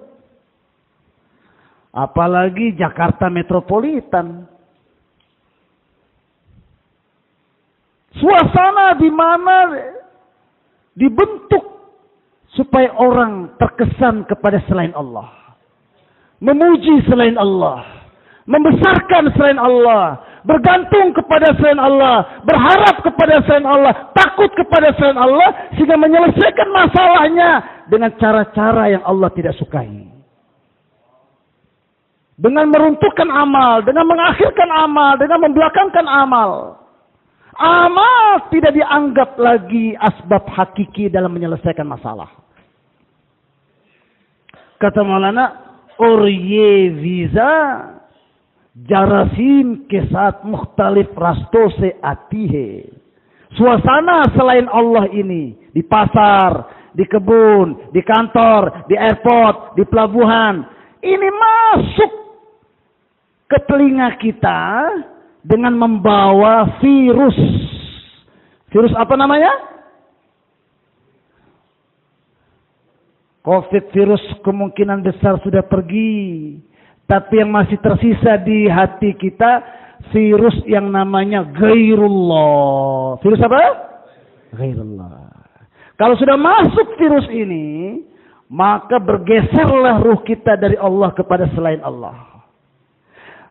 Apalagi Jakarta metropolitan. Suasana di mana dibentuk supaya orang terkesan kepada selain Allah. Memuji selain Allah. Membesarkan selain Allah. Bergantung kepada selain Allah, berharap kepada selain Allah, takut kepada selain Allah, sehingga menyelesaikan masalahnya dengan cara-cara yang Allah tidak sukai. Dengan meruntuhkan amal, dengan mengakhirkan amal, dengan membelakangkan amal. Amal tidak dianggap lagi asbab hakiki dalam menyelesaikan masalah. Kata Maulana, Orye Visa Jarasim kesat mukhtalif rasto se atihe. Suasana selain Allah ini, di pasar, di kebun, di kantor, di airport, di pelabuhan, ini masuk ke telinga kita dengan membawa virus. Virus apa namanya? COVID virus kemungkinan besar sudah pergi. Tapi yang masih tersisa di hati kita, virus yang namanya ghairullah. Virus apa? Ghairullah. Kalau sudah masuk virus ini, maka bergeserlah ruh kita dari Allah kepada selain Allah.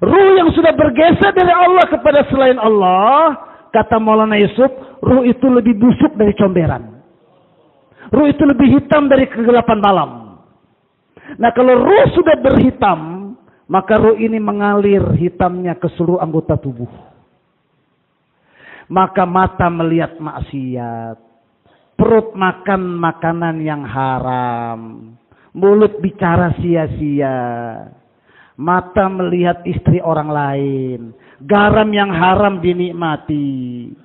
Ruh yang sudah bergeser dari Allah kepada selain Allah, kata Maulana Yusuf, ruh itu lebih busuk dari comberan. Ruh itu lebih hitam dari kegelapan malam. Nah, kalau ruh sudah berhitam, maka ruh ini mengalir hitamnya ke seluruh anggota tubuh. Maka mata melihat maksiat, perut makan makanan yang haram, mulut bicara sia-sia, mata melihat istri orang lain, garam yang haram dinikmati,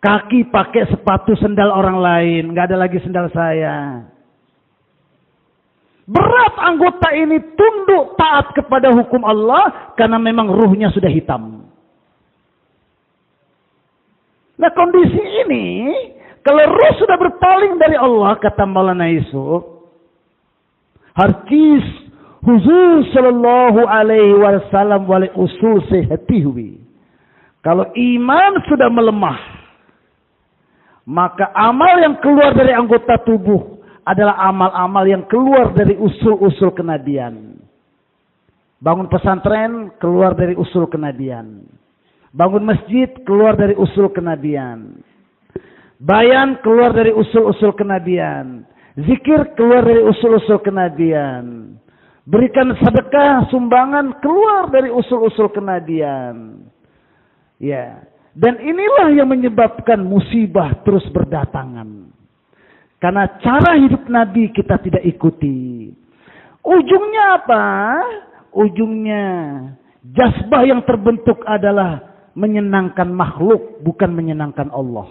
kaki pakai sepatu sendal orang lain, nggak ada lagi sendal saya. Berat anggota ini tunduk taat kepada hukum Allah karena memang ruhnya sudah hitam. Nah, kondisi ini, kalau ruh sudah berpaling dari Allah, kata Maulana Yusuf, harkis huzur sallallahu alaihi wasallam wali usul sehatihi. Kalau iman sudah melemah, maka amal yang keluar dari anggota tubuh adalah amal-amal yang keluar dari usul-usul kenabian. Bangun pesantren keluar dari usul kenabian. Bangun masjid keluar dari usul kenabian. Bayan keluar dari usul-usul kenabian. Zikir keluar dari usul-usul kenabian. Berikan sedekah, sumbangan keluar dari usul-usul kenabian. Ya. Dan inilah yang menyebabkan musibah terus berdatangan. Karena cara hidup Nabi kita tidak ikuti. Ujungnya apa? Ujungnya jazbah yang terbentuk adalah menyenangkan makhluk, bukan menyenangkan Allah.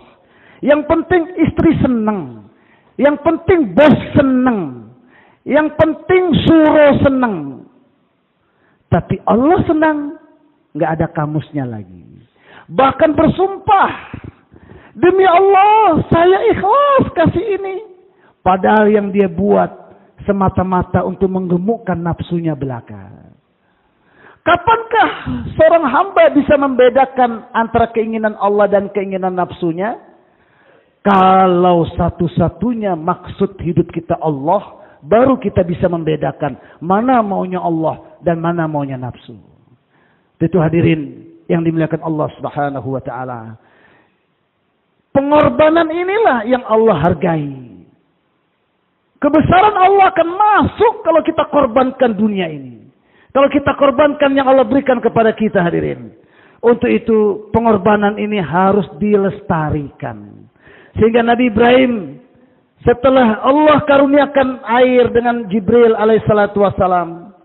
Yang penting istri senang. Yang penting bos senang. Yang penting suruh senang. Tapi Allah senang, nggak ada kamusnya lagi. Bahkan bersumpah, demi Allah saya ikhlas kasih ini. Padahal yang dia buat semata-mata untuk menggemukkan nafsunya belaka. Kapankah seorang hamba bisa membedakan antara keinginan Allah dan keinginan nafsunya? Kalau satu-satunya maksud hidup kita Allah, baru kita bisa membedakan mana maunya Allah dan mana maunya nafsu. Itu hadirin yang dimuliakan Allah Subhanahu wa taala. Pengorbanan inilah yang Allah hargai. Kebesaran Allah akan masuk kalau kita korbankan dunia ini. Kalau kita korbankan yang Allah berikan kepada kita, hadirin. Untuk itu pengorbanan ini harus dilestarikan. Sehingga Nabi Ibrahim setelah Allah karuniakan air dengan Jibril alaihissalatu wassalam,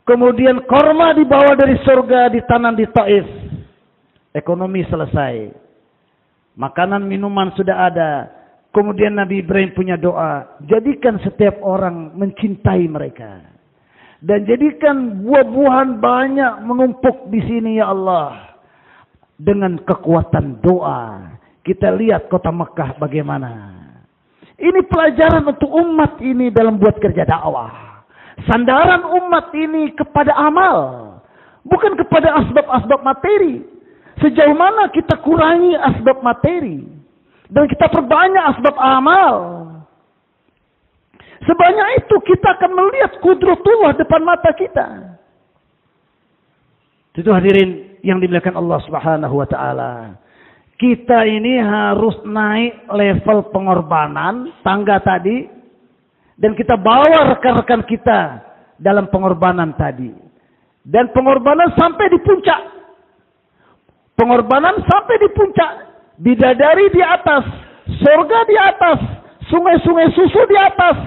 kemudian korma dibawa dari surga ditanam di Taif. Ekonomi selesai. Makanan minuman sudah ada. Kemudian Nabi Ibrahim punya doa. Jadikan setiap orang mencintai mereka. Dan jadikan buah-buahan banyak menumpuk di sini ya Allah. Dengan kekuatan doa. Kita lihat kota Mekah bagaimana. Ini pelajaran untuk umat ini dalam buat kerja dakwah. Sandaran umat ini kepada amal. Bukan kepada asbab-asbab materi. Sejauh mana kita kurangi asbab materi. Dan kita perbanyak asbab amal. Sebanyak itu kita akan melihat kudratullah depan mata kita. Itu hadirin yang dimuliakan Allah Subhanahu wa taala. Kita ini harus naik level pengorbanan, tangga tadi. Dan kita bawa rekan-rekan kita dalam pengorbanan tadi. Dan pengorbanan sampai di puncak. Pengorbanan sampai di puncak. Bidadari di atas. Surga di atas. Sungai-sungai susu di atas.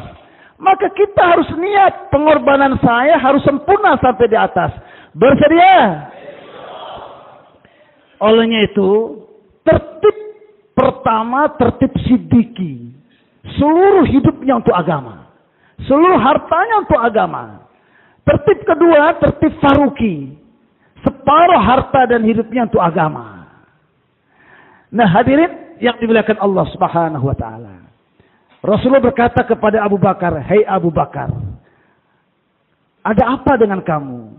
Maka kita harus niat. Pengorbanan saya harus sempurna sampai di atas. Bersedia? Olehnya itu, tertib pertama, tertib siddiqi. Seluruh hidupnya untuk agama. Seluruh hartanya untuk agama. Tertib kedua, tertib faruqi. Separuh harta dan hidupnya untuk agama. Nah hadirin yang dimuliakan Allah Subhanahu wa taala. Rasulullah berkata kepada Abu Bakar, "Hei Abu Bakar, ada apa dengan kamu?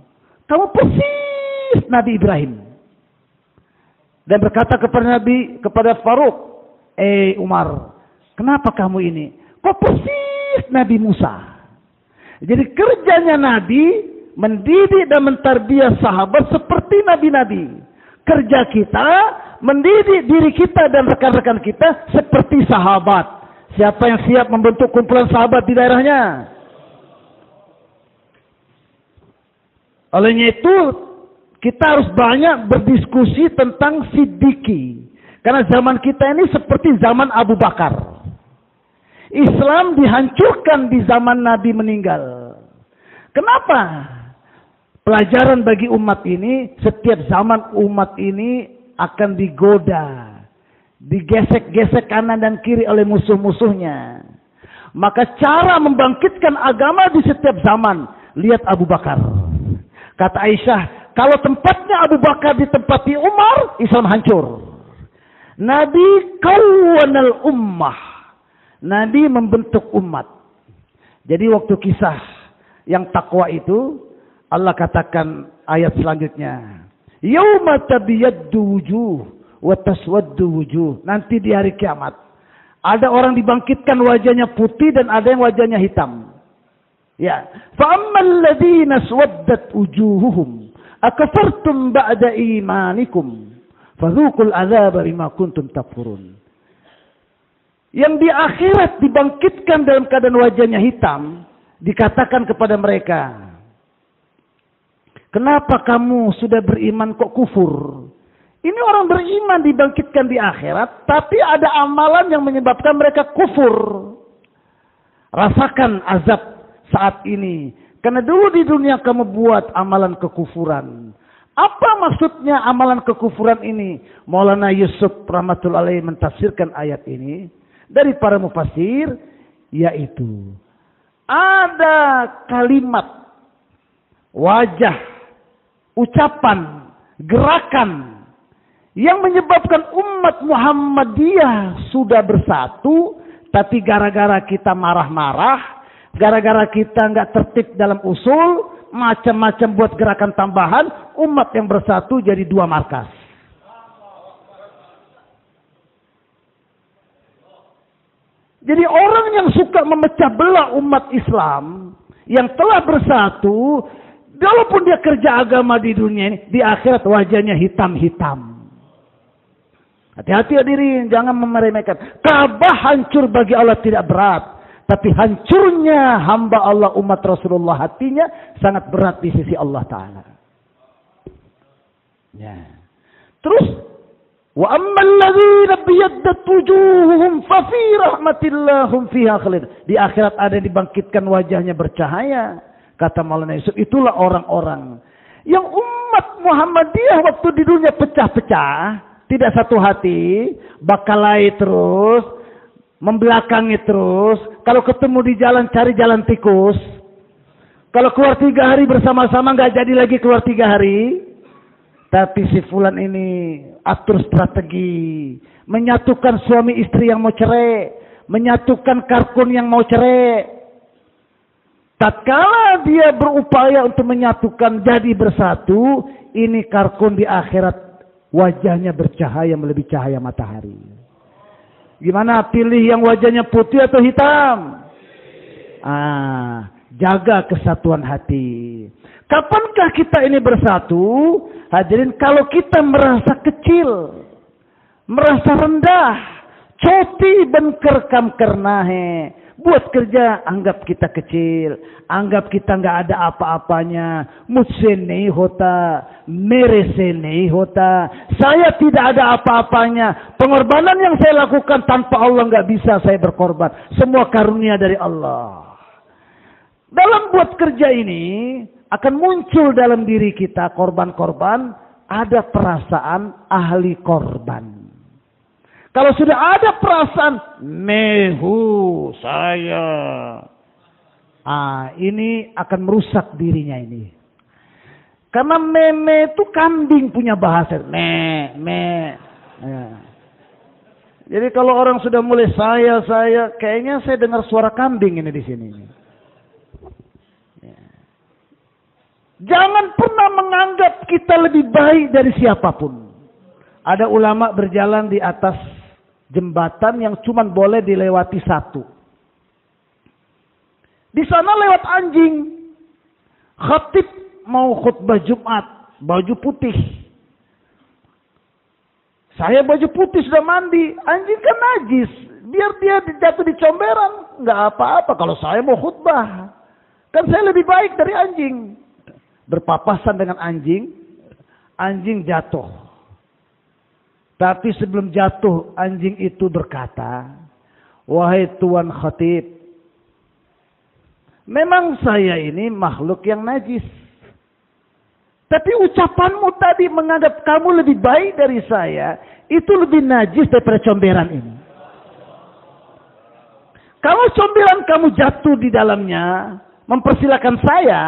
Kamu persis Nabi Ibrahim." Dan berkata kepada Faruq, Umar, kenapa kamu ini? Kok persis Nabi Musa? Jadi kerjanya Nabi mendidik dan mentarbiah sahabat seperti nabi-nabi. Kerja kita mendidik diri kita dan rekan-rekan kita seperti sahabat. Siapa yang siap membentuk kumpulan sahabat di daerahnya? Olehnya itu kita harus banyak berdiskusi tentang siddiqi. Karena zaman kita ini seperti zaman Abu Bakar. Islam dihancurkan di zaman Nabi meninggal. Kenapa? Pelajaran bagi umat ini, setiap zaman umat ini akan digoda. Digesek-gesek kanan dan kiri oleh musuh-musuhnya. Maka cara membangkitkan agama di setiap zaman, lihat Abu Bakar. Kata Aisyah, kalau tempatnya Abu Bakar ditempati Umar, Islam hancur. Nabi kawanal ummah. Nabi membentuk umat. Jadi waktu kisah yang takwa itu, Allah katakan ayat selanjutnya. Yauma tabyaddu wujuh wa taswaddu wujuh. Nanti di hari kiamat. Ada orang dibangkitkan wajahnya putih dan ada yang wajahnya hitam. Ya. Fa'ammal ladzina swaddat wujuhuhum akafartum ba'da imanikum fadzuqul adzaba bima kuntum takfurun. Yang di akhirat dibangkitkan dalam keadaan wajahnya hitam, dikatakan kepada mereka, kenapa kamu sudah beriman kok kufur? Ini orang beriman dibangkitkan di akhirat, tapi ada amalan yang menyebabkan mereka kufur. Rasakan azab saat ini. Karena dulu di dunia kamu buat amalan kekufuran. Apa maksudnya amalan kekufuran ini? Maulana Yusuf rahmatullahi alaihi mentafsirkan ayat ini dari para mufassir, yaitu ada kalimat, wajah, ucapan, gerakan yang menyebabkan umat Muhammadiyah sudah bersatu, tapi gara-gara kita marah-marah, gara-gara kita nggak tertib dalam usul, macam-macam buat gerakan tambahan, umat yang bersatu jadi dua markas. Jadi orang yang suka memecah belah umat Islam yang telah bersatu, walaupun dia kerja agama di dunia ini, di akhirat wajahnya hitam-hitam. Hati-hati hadirin, jangan meremehkan. Ka'bah hancur bagi Allah tidak berat. Tapi hancurnya hamba Allah umat Rasulullah hatinya sangat berat di sisi Allah Ta'ala. Ya. Terus, wa ammal ladzina biyaddat wujuhuhum fa fi rahmatillah hum fiha khalid. Di akhirat ada yang dibangkitkan wajahnya bercahaya. Kata Maulana Yusuf, itulah orang-orang yang umat Muhammadiyah waktu di dunia pecah-pecah, tidak satu hati, bakalai terus, membelakangi terus. Kalau ketemu di jalan cari jalan tikus. Kalau keluar 3 hari bersama-sama nggak jadi lagi keluar 3 hari. Tapi si fulan ini atur strategi, menyatukan suami istri yang mau cerai, menyatukan karkun yang mau cerai. Tatkala dia berupaya untuk menyatukan jadi bersatu, ini karkun di akhirat wajahnya bercahaya melebihi cahaya matahari. Gimana, pilih yang wajahnya putih atau hitam? Jaga kesatuan hati. Kapankah kita ini bersatu? Hadirin, kalau kita merasa kecil, merasa rendah, coti benker kam kernahe, buat kerja anggap kita kecil, anggap kita nggak ada apa-apanya, mujse nahi hota, mere se nahi hota, saya tidak ada apa-apanya, pengorbanan yang saya lakukan tanpa Allah nggak bisa saya berkorban, semua karunia dari Allah. Dalam buat kerja ini akan muncul dalam diri kita korban-korban, ada perasaan ahli korban. Kalau sudah ada perasaan mehu saya, ini akan merusak dirinya ini. Karena meme itu kambing punya bahasa, me. Ya. Jadi kalau orang sudah mulai saya, kayaknya saya dengar suara kambing ini di sini. Ya. Jangan pernah menganggap kita lebih baik dari siapapun. Ada ulama berjalan di atas jembatan yang cuma boleh dilewati satu. Di sana lewat anjing. Khatib mau khutbah Jumat, baju putih. Saya baju putih sudah mandi, anjing kan najis. Biar dia jatuh di comberan, nggak apa-apa kalau saya mau khutbah. Kan saya lebih baik dari anjing. Berpapasan dengan anjing, anjing jatuh. Tapi sebelum jatuh, anjing itu berkata, wahai Tuan Khatib, memang saya ini makhluk yang najis. Tapi ucapanmu tadi menganggap kamu lebih baik dari saya, itu lebih najis daripada comberan ini. Kalau comberan kamu jatuh di dalamnya, mempersilakan saya,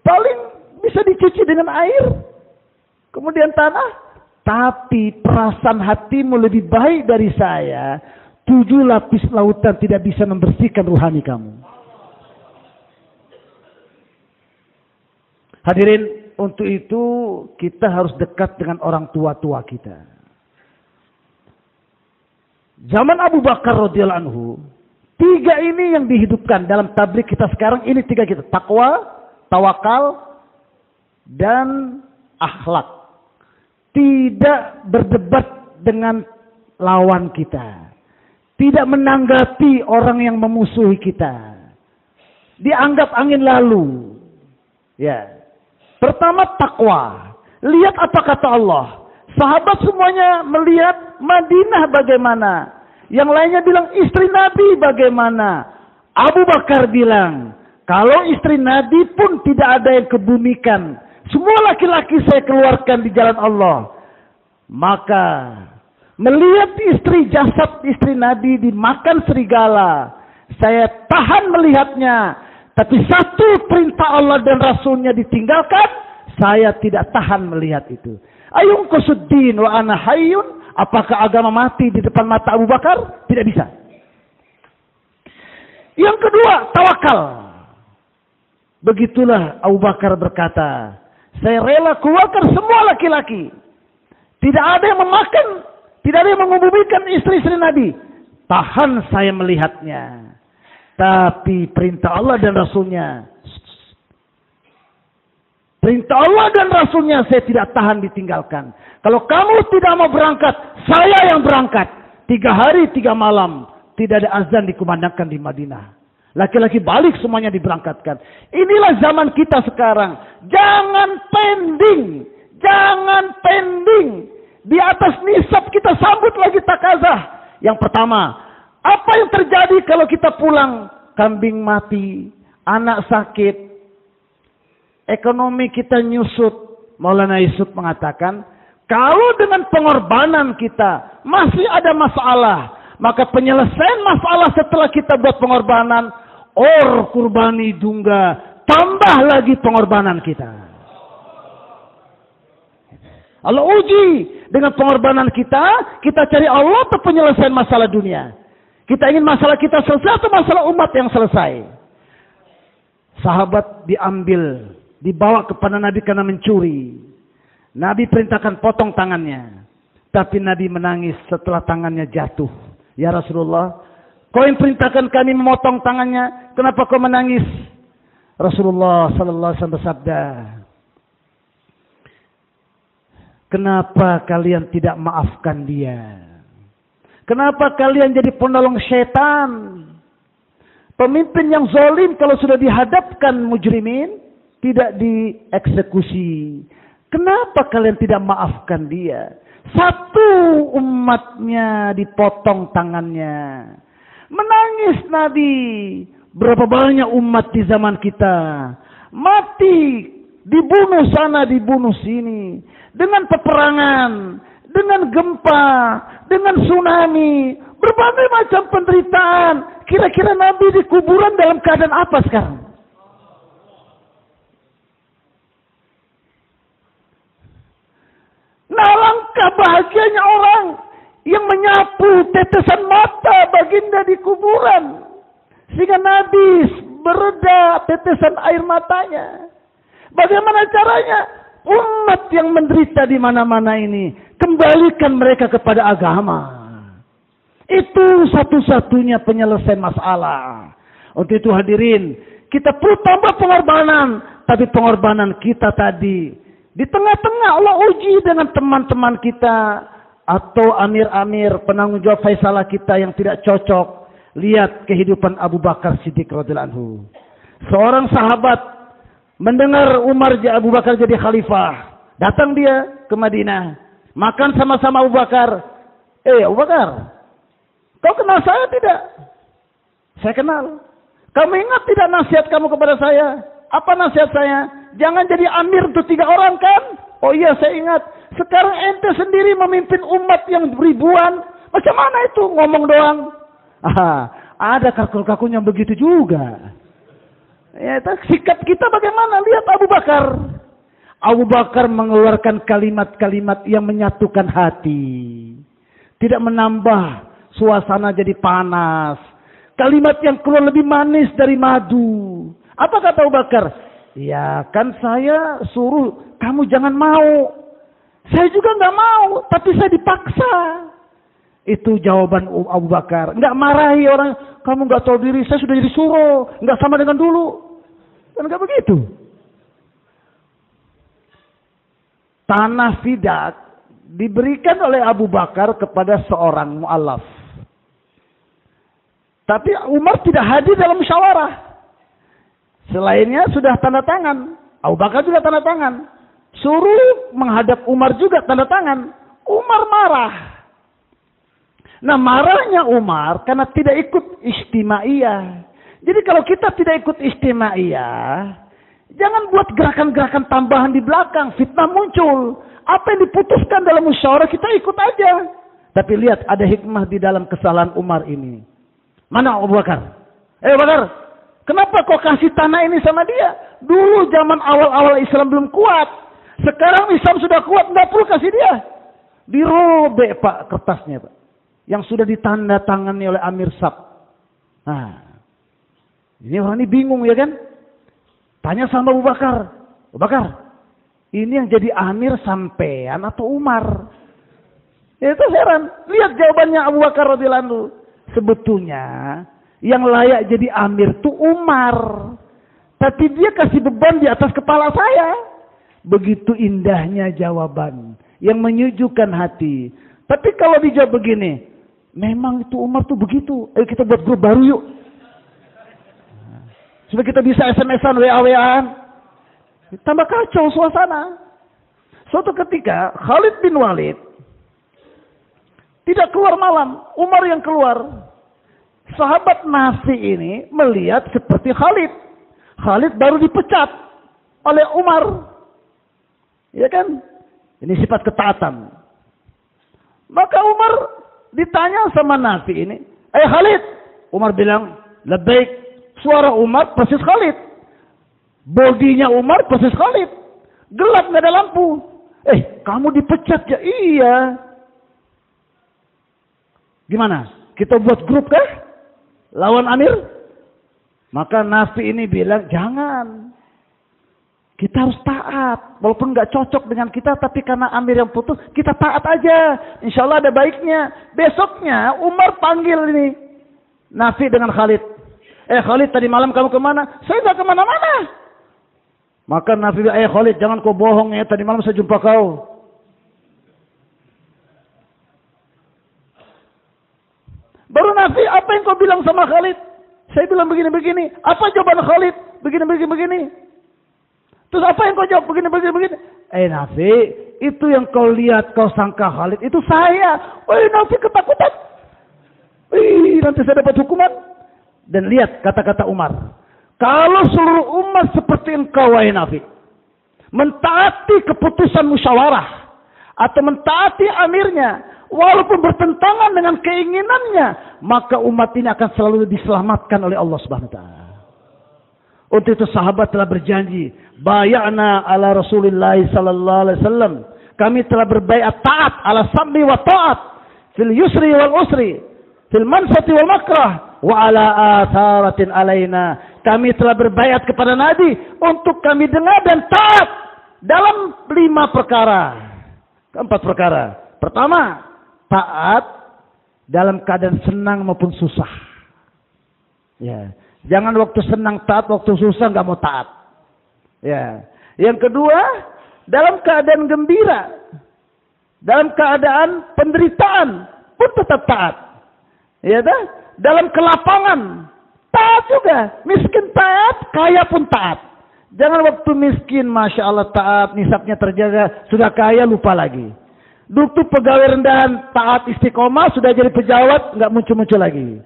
paling bisa dicuci dengan air, kemudian tanah. Tapi perasaan hatimu lebih baik dari saya. 7 lapis lautan tidak bisa membersihkan ruhani kamu. Hadirin, untuk itu kita harus dekat dengan orang tua-tua kita. Zaman Abu Bakar radhiyallahu anhu, 3 ini yang dihidupkan dalam tabligh kita sekarang. Ini 3 kita: takwa, tawakal, dan akhlak. Tidak berdebat dengan lawan kita. Tidak menanggapi orang yang memusuhi kita. Dianggap angin lalu. Ya. Pertama takwa. Lihat apa kata Allah. Sahabat semuanya melihat Madinah bagaimana. Yang lainnya bilang istri Nabi bagaimana. Abu Bakar bilang, kalau istri Nabi pun tidak ada yang kebumikan. Semua laki-laki saya keluarkan di jalan Allah. Maka melihat jasad istri Nabi dimakan serigala, saya tahan melihatnya. Tapi satu perintah Allah dan Rasulnya ditinggalkan, saya tidak tahan melihat itu. Ayung kusuddin wa ana hayyun. Apakah agama mati di depan mata Abu Bakar? Tidak bisa. Yang kedua, tawakal. Begitulah Abu Bakar berkata, saya rela keluarkan semua laki-laki. Tidak ada yang memakan, tidak ada yang mengubumikan istri-istri Nabi. Tahan saya melihatnya. Tapi perintah Allah dan Rasulnya, perintah Allah dan Rasulnya saya tidak tahan ditinggalkan. Kalau kamu tidak mau berangkat, saya yang berangkat. 3 hari 3 malam. Tidak ada azan dikumandangkan di Madinah. Laki-laki balik semuanya diberangkatkan. Inilah zaman kita sekarang. Jangan pending. Jangan pending. Di atas nisab kita sambut lagi takazah. Yang pertama, apa yang terjadi kalau kita pulang? Kambing mati, anak sakit, ekonomi kita nyusut. Maulana Yusuf mengatakan, kalau dengan pengorbanan kita masih ada masalah, maka penyelesaian masalah setelah kita buat pengorbanan, kurbani dungga, tambah lagi pengorbanan kita. Allah uji dengan pengorbanan kita cari Allah untuk penyelesaian masalah dunia. Kita ingin masalah kita selesai atau masalah umat yang selesai. Sahabat diambil, dibawa kepada Nabi karena mencuri. Nabi perintahkan potong tangannya. Tapi Nabi menangis setelah tangannya jatuh. Ya Rasulullah, kau yang perintahkan kami memotong tangannya, kenapa kau menangis? Rasulullah sallallahu alaihi wasallam bersabda, kenapa kalian tidak maafkan dia? Kenapa kalian jadi penolong setan? Pemimpin yang zalim kalau sudah dihadapkan mujrimin, tidak dieksekusi. Kenapa kalian tidak maafkan dia? Satu umatnya dipotong tangannya. Menangis Nabi. Berapa banyak umat di zaman kita. Mati. Dibunuh sana, dibunuh sini. Dengan peperangan. Dengan gempa. Dengan tsunami. Berbagai macam penderitaan. Kira-kira Nabi di kuburan dalam keadaan apa sekarang? Nah, langkah bahagianya orang yang menyapu tetesan mata baginda di kuburan. Sehingga Nabi bereda tetesan air matanya. Bagaimana caranya? Umat yang menderita di mana-mana ini, kembalikan mereka kepada agama. Itu satu-satunya penyelesaian masalah. Untuk itu hadirin, kita perlu tambah pengorbanan. Tapi pengorbanan kita tadi, di tengah-tengah Allah uji dengan teman-teman kita atau amir-amir penanggung jawab faisalah kita yang tidak cocok. Lihat kehidupan Abu Bakar Siddiq radhiyallahu anhu. Seorang sahabat mendengar Abu Bakar jadi khalifah. Datang dia ke Madinah. Makan sama-sama Abu Bakar. Abu Bakar, kau kenal saya tidak? Saya kenal. Kamu ingat tidak nasihat kamu kepada saya? Apa nasihat saya? Jangan jadi amir untuk 3 orang kan? Oh iya saya ingat. Sekarang ente sendiri memimpin umat yang ribuan. Macam mana itu ngomong doang? Ada kalkul-kalkulnya begitu juga. Ya, sikap kita bagaimana? Lihat Abu Bakar. Abu Bakar mengeluarkan kalimat-kalimat yang menyatukan hati. Tidak menambah suasana jadi panas. Kalimat yang keluar lebih manis dari madu. Apa kata Abu Bakar? Ya kan saya suruh kamu jangan mau. Saya juga nggak mau, tapi saya dipaksa. Itu jawaban Abu Bakar. Nggak marahi orang, kamu nggak tahu diri, saya sudah disuruh, nggak sama dengan dulu. Kan nggak begitu. Tanah fidak diberikan oleh Abu Bakar kepada seorang mu'alaf. Tapi Umar tidak hadir dalam musyawarah. Selainnya sudah tanda tangan. Abu Bakar juga tanda tangan. Suruh menghadap Umar juga tanda tangan. Umar marah. Nah, marahnya Umar karena tidak ikut istimaiyah. Jadi kalau kita tidak ikut istimaiyah, jangan buat gerakan-gerakan tambahan di belakang, fitnah muncul. Apa yang diputuskan dalam musyawarah kita ikut aja. Tapi lihat ada hikmah di dalam kesalahan Umar ini. Mana Abu Bakar? Abu Bakar, kenapa kau kasih tanah ini sama dia? Dulu zaman awal-awal Islam belum kuat. Sekarang Islam sudah kuat, nggak perlu kasih dia. Dirobek Pak kertasnya Pak. Yang sudah ditandatangani oleh Amir Sab. Nah, ini orang ini bingung ya kan? Tanya sama Abu Bakar. Abu Bakar, ini yang jadi Amir sampean atau Umar? Itu heran. Lihat jawabannya Abu Bakar radhiyallahu anhu. Sebetulnya yang layak jadi Amir itu Umar. Tapi dia kasih beban di atas kepala saya. Begitu indahnya jawaban yang menyejukkan hati. Tapi kalau dijawab begini, memang itu Umar tuh begitu. Ayo kita buat grup baru yuk. Supaya kita bisa SMS-an, WA-WA-an. Tambah kacau suasana. Suatu ketika Khalid bin Walid tidak keluar malam. Umar yang keluar. Sahabat Nafi ini melihat seperti Khalid. Khalid baru dipecat oleh Umar. Ya kan? Ini sifat ketaatan. Maka Umar ditanya sama Nafi ini. Khalid. Umar bilang, labbaik. Suara Umar persis Khalid. Bodinya Umar persis Khalid. Gelap, nggak ada lampu. Kamu dipecat ya? Iya. Gimana? Kita buat grup kah? Lawan Amir? Maka Nafi ini bilang, jangan. Kita harus taat. Walaupun nggak cocok dengan kita, tapi karena Amir yang putus, kita taat aja. Insya Allah ada baiknya. Besoknya Umar panggil ini Nafi dengan Khalid. Khalid, tadi malam kamu kemana? Saya nggak kemana-mana. Maka Nafi bilang, Khalid, jangan kau bohong ya. Tadi malam saya jumpa kau. Baru Nafi, apa yang kau bilang sama Khalid? Saya bilang begini-begini. Apa jawaban Khalid? Begini-begini. Terus apa yang kau jawab? Begini. Nafi, itu yang kau lihat, kau sangka Khalid, itu saya. Nafi ketakutan. Nanti saya dapat hukuman. Dan lihat kata-kata Umar. Kalau seluruh umat seperti engkau, wahai Nafi, mentaati keputusan musyawarah atau mentaati amirnya, walaupun bertentangan dengan keinginannya, maka umat ini akan selalu diselamatkan oleh Allah Subhanahu wa taala. Untuk itu sahabat telah berjanji, bay'ana ala Rasulillah sallallahu alaihi wasallam. Kami telah berbaiat taat ala sam'i wa ta'at fil yusri wal usri, fil mansati wal makrah, wa ala atharatin alaina. Kami telah berbaiat kepada Nabi untuk kami dengar dan taat dalam 5 perkara. 4 perkara. Pertama, taat dalam keadaan senang maupun susah. Ya. Jangan waktu senang taat, waktu susah nggak mau taat. Ya. Yang kedua, dalam keadaan gembira, dalam keadaan penderitaan pun tetap taat. Ya dah. Dalam kelapangan taat juga. Miskin taat, kaya pun taat. Jangan waktu miskin, masya Allah taat, nisabnya terjaga, sudah kaya lupa lagi. Dulu pegawai rendahan taat istiqomah, sudah jadi pejabat nggak muncul-muncul lagi.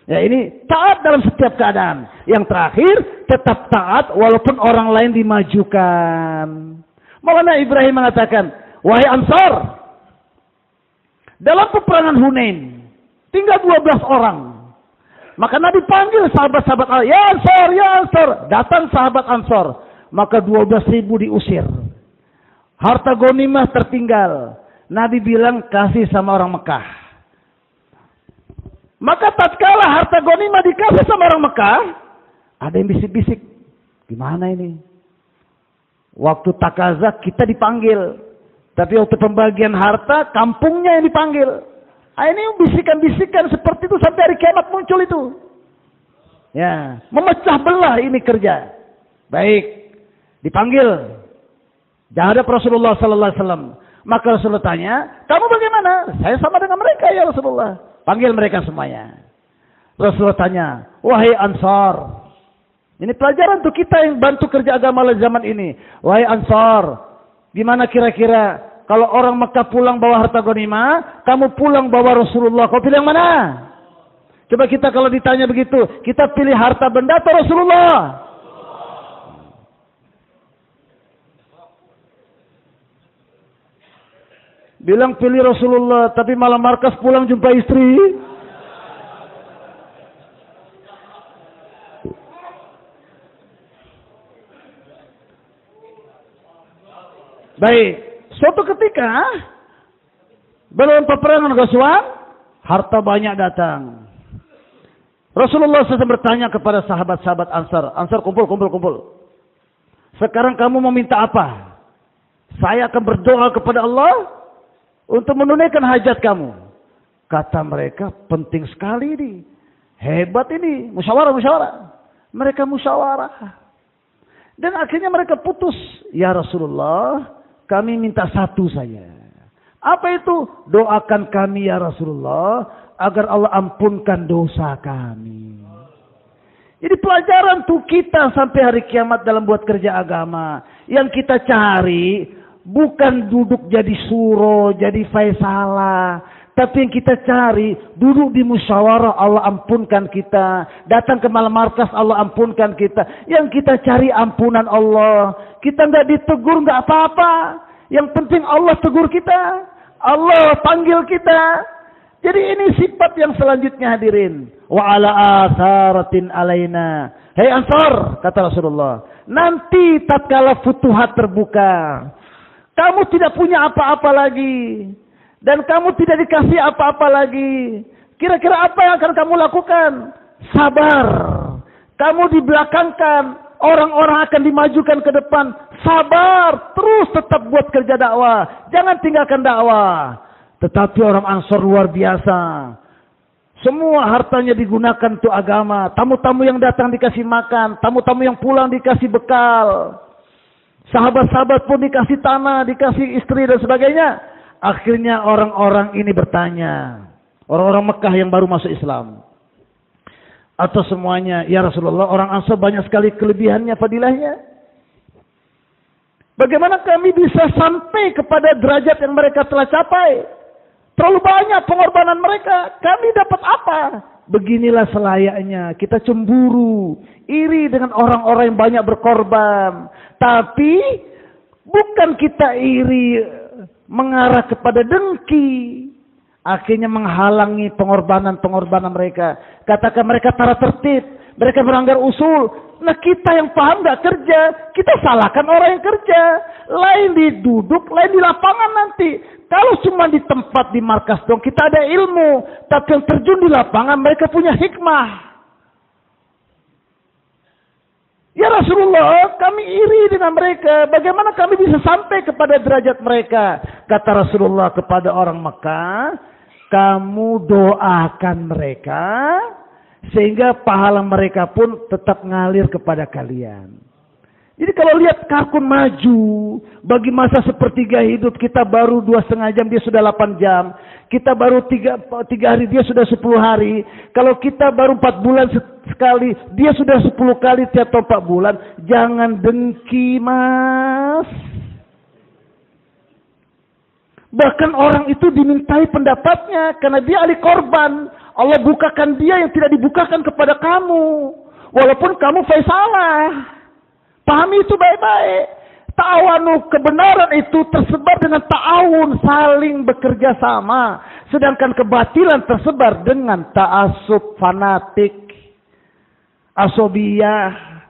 Ya, ini taat dalam setiap keadaan. Yang terakhir, tetap taat walaupun orang lain dimajukan. Maulana Ibrahim mengatakan, wahai Ansar, dalam peperangan Hunain, tinggal 12 orang. Maka Nabi panggil sahabat-sahabat Allah, ya Ansar, ya Ansar. Datang sahabat Ansar, maka 12.000 diusir. Harta ghanimah tertinggal. Nabi bilang, kasih sama orang Mekah. Maka tatkala harta ghanimah dikasih sama orang Mekah, ada yang bisik-bisik. Gimana ini? Waktu takazak kita dipanggil. Tapi waktu pembagian harta, kampungnya yang dipanggil. Ini bisikan-bisikan seperti itu sampai hari kiamat muncul itu. Ya, memecah belah ini kerja. Baik, dipanggil. Jangan ada Rasulullah sallallahu alaihi wasallam. Maka Rasulullah tanya, kamu bagaimana? Saya sama dengan mereka ya Rasulullah. Panggil mereka semuanya. Rasulullah tanya, wahai Ansar. Ini pelajaran untuk kita yang bantu kerja agama zaman ini. Wahai Ansar, Gimana kira-kira kalau orang Mekah pulang bawa harta ghanimah, kamu pulang bawa Rasulullah, kau pilih yang mana? Coba kita kalau ditanya begitu, kita pilih harta benda atau Rasulullah? Bilang pilih Rasulullah, tapi malam markas pulang jumpa istri. Baik. Suatu ketika, belum peperangan Ghazwan, harta banyak datang. Rasulullah SAW bertanya kepada sahabat-sahabat Ansar. Ansar kumpul. Sekarang kamu mau minta apa? Saya akan berdoa kepada Allah untuk menunaikan hajat kamu. Kata mereka, penting sekali ini. Hebat ini. Musyawarah. Mereka musyawarah. Dan akhirnya mereka putus. Ya Rasulullah, kami minta satu saja. Apa itu? Doakan kami ya Rasulullah, agar Allah ampunkan dosa kami. Jadi pelajaran tuh kita sampai hari kiamat dalam buat kerja agama. Yang kita cari bukan duduk jadi suro, jadi faisalah. Tapi yang kita cari, duduk di musyawarah, Allah ampunkan kita. Datang ke malam markas, Allah ampunkan kita. Yang kita cari ampunan Allah. Kita nggak ditegur, nggak apa-apa. Yang penting Allah tegur kita. Allah panggil kita. Jadi ini sifat yang selanjutnya hadirin. Wa ala atharatin alaina. Hei Ansar, kata Rasulullah. Nanti tatkala futuhat terbuka, kamu tidak punya apa-apa lagi. Dan kamu tidak dikasih apa-apa lagi. Kira-kira apa yang akan kamu lakukan? Sabar. Kamu dibelakangkan. Orang-orang akan dimajukan ke depan. Sabar. Terus tetap buat kerja dakwah. Jangan tinggalkan dakwah. Tetapi orang Ansor luar biasa. Semua hartanya digunakan untuk agama. Tamu-tamu yang datang dikasih makan. Tamu-tamu yang pulang dikasih bekal. Sahabat-sahabat pun dikasih tanah, dikasih istri dan sebagainya. Akhirnya orang-orang ini bertanya. Orang-orang Mekah yang baru masuk Islam. Atau semuanya, ya Rasulullah, orang Ansar banyak sekali kelebihannya, fadilahnya. Bagaimana kami bisa sampai kepada derajat yang mereka telah capai? Terlalu banyak pengorbanan mereka. Kami dapat apa? Beginilah selayaknya. Kita cemburu, iri dengan orang-orang yang banyak berkorban. Tapi bukan kita iri mengarah kepada dengki. Akhirnya menghalangi pengorbanan mereka. Katakan mereka tara tertib. Mereka melanggar usul. Nah kita yang paham gak kerja. Kita salahkan orang yang kerja. Lain diduduk, lain di lapangan nanti. Kalau cuma di tempat, di markas dong, kita ada ilmu. Tapi yang terjun di lapangan, mereka punya hikmah. Ya Rasulullah, kami iri dengan mereka. Bagaimana kami bisa sampai kepada derajat mereka? Kata Rasulullah kepada orang Mekah, kamu doakan mereka, sehingga pahala mereka pun tetap ngalir kepada kalian. Jadi kalau lihat kalkun maju, bagi masa sepertiga hidup, kita baru 2,5 jam, dia sudah 8 jam. Kita baru 3 hari, dia sudah 10 hari. Kalau kita baru 4 bulan sekali, dia sudah 10 kali tiap 4 bulan. Jangan dengki, mas. Bahkan orang itu dimintai pendapatnya, karena dia ahli korban. Allah bukakan dia yang tidak dibukakan kepada kamu. Walaupun kamu faisalah. Pahami itu baik-baik. Ta'awanu, kebenaran itu tersebar dengan ta'awun, saling bekerja sama. Sedangkan kebatilan tersebar dengan ta'asub, fanatik, asobiyah.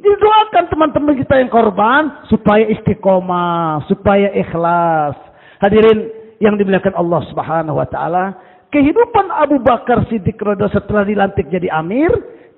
Jadi doakan teman-teman kita yang korban supaya istiqomah, supaya ikhlas. Hadirin yang dimuliakan Allah Subhanahu wa taala, kehidupan Abu Bakar Siddiq radhiyallahu setelah dilantik jadi amir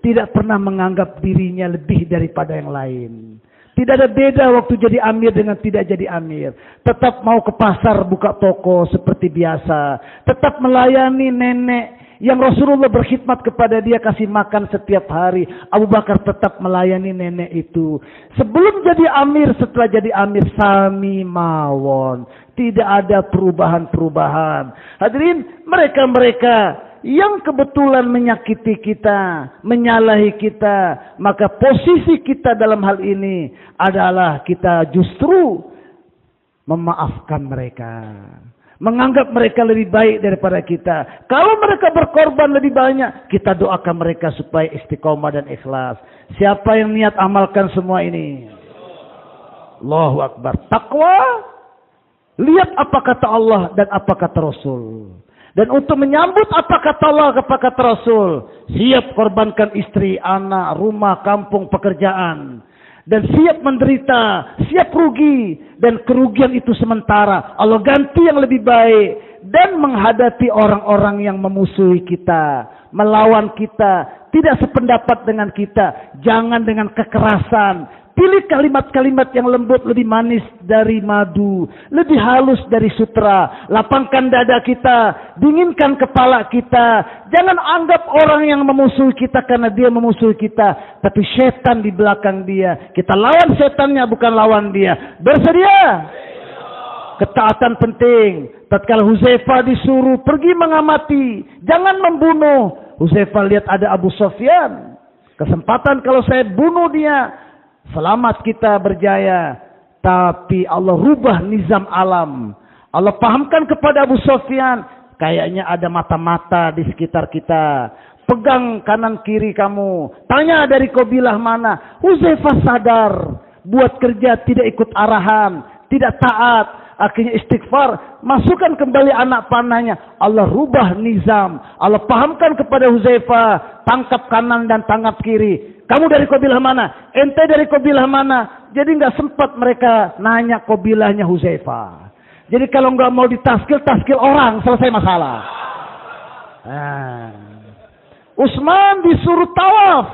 tidak pernah menganggap dirinya lebih daripada yang lain. Tidak ada beda waktu jadi amir dengan tidak jadi amir. Tetap mau ke pasar buka toko seperti biasa. Tetap melayani nenek yang Rasulullah berkhidmat kepada dia, kasih makan setiap hari. Abu Bakar tetap melayani nenek itu. Sebelum jadi amir, setelah jadi amir, sami mawon. Tidak ada perubahan-perubahan. Hadirin, mereka-mereka yang kebetulan menyakiti kita, menyalahi kita, maka posisi kita dalam hal ini adalah kita justru memaafkan mereka. Menganggap mereka lebih baik daripada kita. Kalau mereka berkorban lebih banyak, kita doakan mereka supaya istiqomah dan ikhlas. Siapa yang niat amalkan semua ini? Allahu Akbar. Takwa. Lihat apa kata Allah dan apa kata Rasul. Dan untuk menyambut apa kata Allah, apa kata Rasul, siap korbankan istri, anak, rumah, kampung, pekerjaan. Dan siap menderita, siap rugi. Dan kerugian itu sementara. Allah ganti yang lebih baik. Dan menghadapi orang-orang yang memusuhi kita, melawan kita, tidak sependapat dengan kita. Jangan dengan kekerasan. Pilih kalimat-kalimat yang lembut, lebih manis dari madu, lebih halus dari sutra. Lapangkan dada kita, dinginkan kepala kita. Jangan anggap orang yang memusuhi kita karena dia memusuhi kita, tapi setan di belakang dia. Kita lawan setannya, bukan lawan dia. Bersedia? Ketaatan penting. Tatkala Hudzaifah disuruh pergi mengamati, jangan membunuh. Hudzaifah lihat ada Abu Sufyan. Kesempatan kalau saya bunuh dia, selamat kita berjaya. Tapi Allah rubah nizam alam. Allah pahamkan kepada Abu Sufyan, kayaknya ada mata-mata di sekitar kita. Pegang kanan kiri kamu. Tanya dari kabilah mana. Hudzaifah sadar. Buat kerja tidak ikut arahan. Tidak taat. Akhirnya istighfar. Masukkan kembali anak panahnya. Allah rubah nizam. Allah pahamkan kepada Hudzaifah. Tangkap kanan dan tangkap kiri. Kamu dari kabilah mana? Ente dari kabilah mana? Jadi nggak sempat mereka nanya kabilahnya Hudzaifah. Jadi kalau nggak mau ditaskil, taskil orang, selesai masalah. Nah. Utsman disuruh tawaf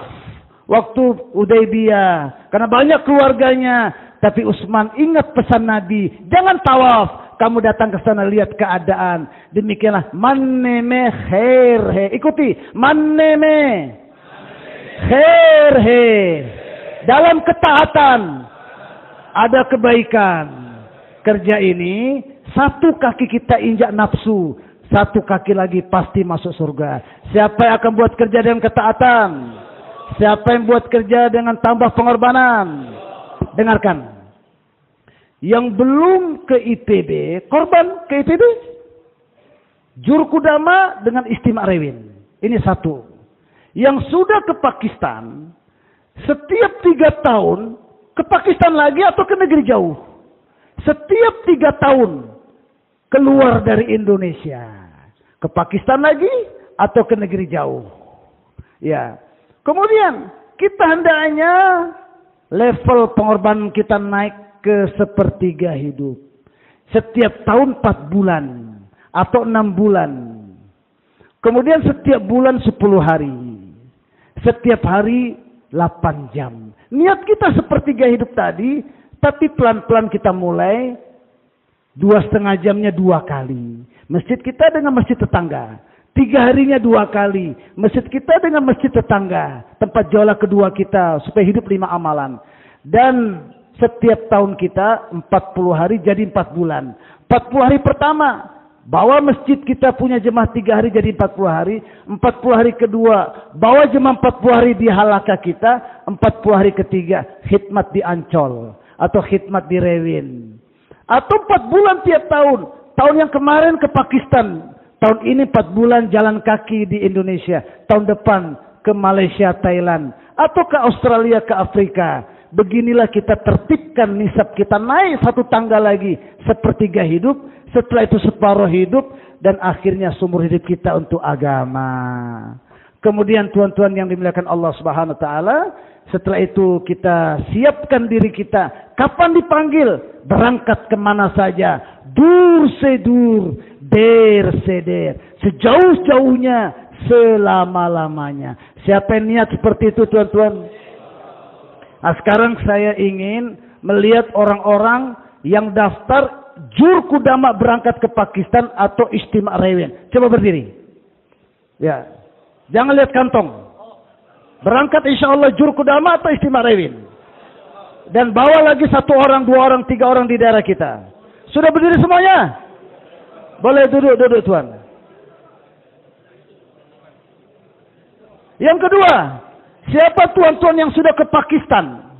waktu Hudaybiyah karena banyak keluarganya. Tapi Utsman ingat pesan Nabi, jangan tawaf. Kamu datang ke sana lihat keadaan. Demikianlah maneme khair he. Ikuti maneme khair he. Dalam ketaatan ada kebaikan. Kerja ini satu kaki kita injak nafsu, satu kaki lagi pasti masuk surga. Siapa yang akan buat kerja dengan ketaatan? Siapa yang buat kerja dengan tambah pengorbanan? Dengarkan. Yang belum ke IPB, korban ke IPB. Jurkudama dengan Istimewa Rewin. Ini satu. Yang sudah ke Pakistan, setiap 3 tahun, ke Pakistan lagi atau ke negeri jauh. Setiap 3 tahun, keluar dari Indonesia. Ke Pakistan lagi atau ke negeri jauh. Ya. Kemudian, kita hendaknya level pengorbanan kita naik ke sepertiga hidup. Setiap tahun 4 bulan atau 6 bulan. Kemudian setiap bulan 10 hari. Setiap hari 8 jam. Niat kita sepertiga hidup tadi, tapi pelan-pelan kita mulai 2,5 jamnya 2 kali. Masjid kita dengan masjid tetangga. 3 harinya 2 kali. Masjid kita dengan masjid tetangga. Tempat jaulah kedua kita. Supaya hidup 5 amalan. Dan setiap tahun kita 40 hari jadi 4 bulan. 40 hari pertama. Bawa masjid kita punya jemaah 3 hari jadi 40 hari. 40 hari kedua. Bawa jemaah 40 hari di halaka kita. 40 hari ketiga. Khidmat di Ancol. Atau khidmat di Rewin. Atau 4 bulan tiap tahun. Tahun yang kemarin ke Pakistan. Tahun ini 4 bulan jalan kaki di Indonesia. Tahun depan ke Malaysia, Thailand. Atau ke Australia, ke Afrika. Beginilah kita tertibkan nisab kita naik 1 tangga lagi. Sepertiga hidup. Setelah itu separuh hidup. Dan akhirnya sumur hidup kita untuk agama. Kemudian tuan-tuan yang dimuliakan Allah Subhanahu Wa Taala. Setelah itu kita siapkan diri kita. Kapan dipanggil? Berangkat kemana saja. Dur sedur. Der seder. Sejauh-jauhnya. Selama-lamanya. Siapa yang niat seperti itu tuan-tuan? Nah, sekarang saya ingin melihat orang-orang yang daftar Jurkudama berangkat ke Pakistan atau Istimewa Rewin. Coba berdiri. Ya. Jangan lihat kantong. Berangkat insya Allah Jurkudama atau Istimewa Rewin. Dan bawa lagi 1 orang, 2 orang, 3 orang di daerah kita. Sudah berdiri semuanya? Boleh duduk tuan. Yang kedua, siapa tuan-tuan yang sudah ke Pakistan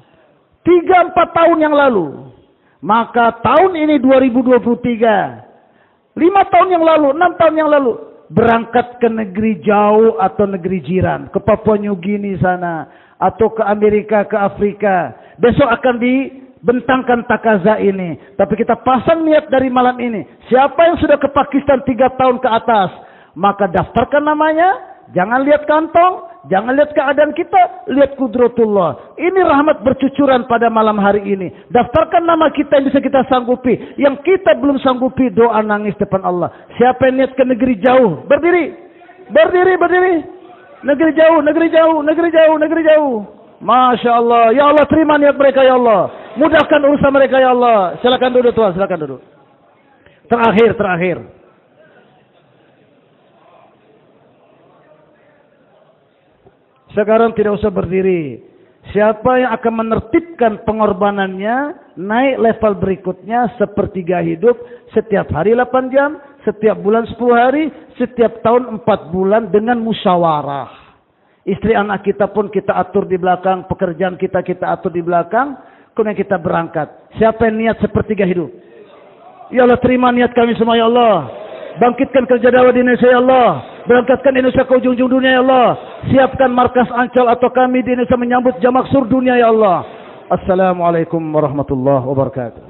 3-4 tahun yang lalu? Maka tahun ini 2023, 5 tahun yang lalu, 6 tahun yang lalu, berangkat ke negeri jauh atau negeri jiran, ke Papua New Guinea sana, atau ke Amerika, ke Afrika. Besok akan dibentangkan takaza ini. Tapi kita pasang niat dari malam ini. Siapa yang sudah ke Pakistan 3 tahun ke atas, maka daftarkan namanya. Jangan lihat kantong, jangan lihat keadaan kita, lihat kudratullah. Ini rahmat bercucuran pada malam hari ini. Daftarkan nama kita yang bisa kita sanggupi. Yang kita belum sanggupi, doa nangis depan Allah. Siapa yang niat ke negeri jauh? Berdiri. Berdiri, berdiri. Negeri jauh, negeri jauh, negeri jauh, negeri jauh. Masya Allah. Ya Allah, terima niat mereka ya Allah. Mudahkan urusan mereka ya Allah. Silakan duduk Tuhan, silakan duduk. Terakhir. Sekarang tidak usah berdiri. Siapa yang akan menertibkan pengorbanannya, naik level berikutnya, sepertiga hidup, setiap hari 8 jam, setiap bulan 10 hari, setiap tahun 4 bulan dengan musyawarah. Istri anak kita pun kita atur di belakang, pekerjaan kita atur di belakang, kemudian kita berangkat. Siapa yang niat sepertiga hidup? Ya Allah, terima niat kami semua ya Allah. Bangkitkan kerja dakwah di Indonesia ya Allah. Berangkatkan Indonesia ke ujung-ujung dunia ya Allah. Siapkan markas Ancol atau kami di Indonesia menyambut jamak sur dunia ya Allah. Assalamualaikum warahmatullahi wabarakatuh.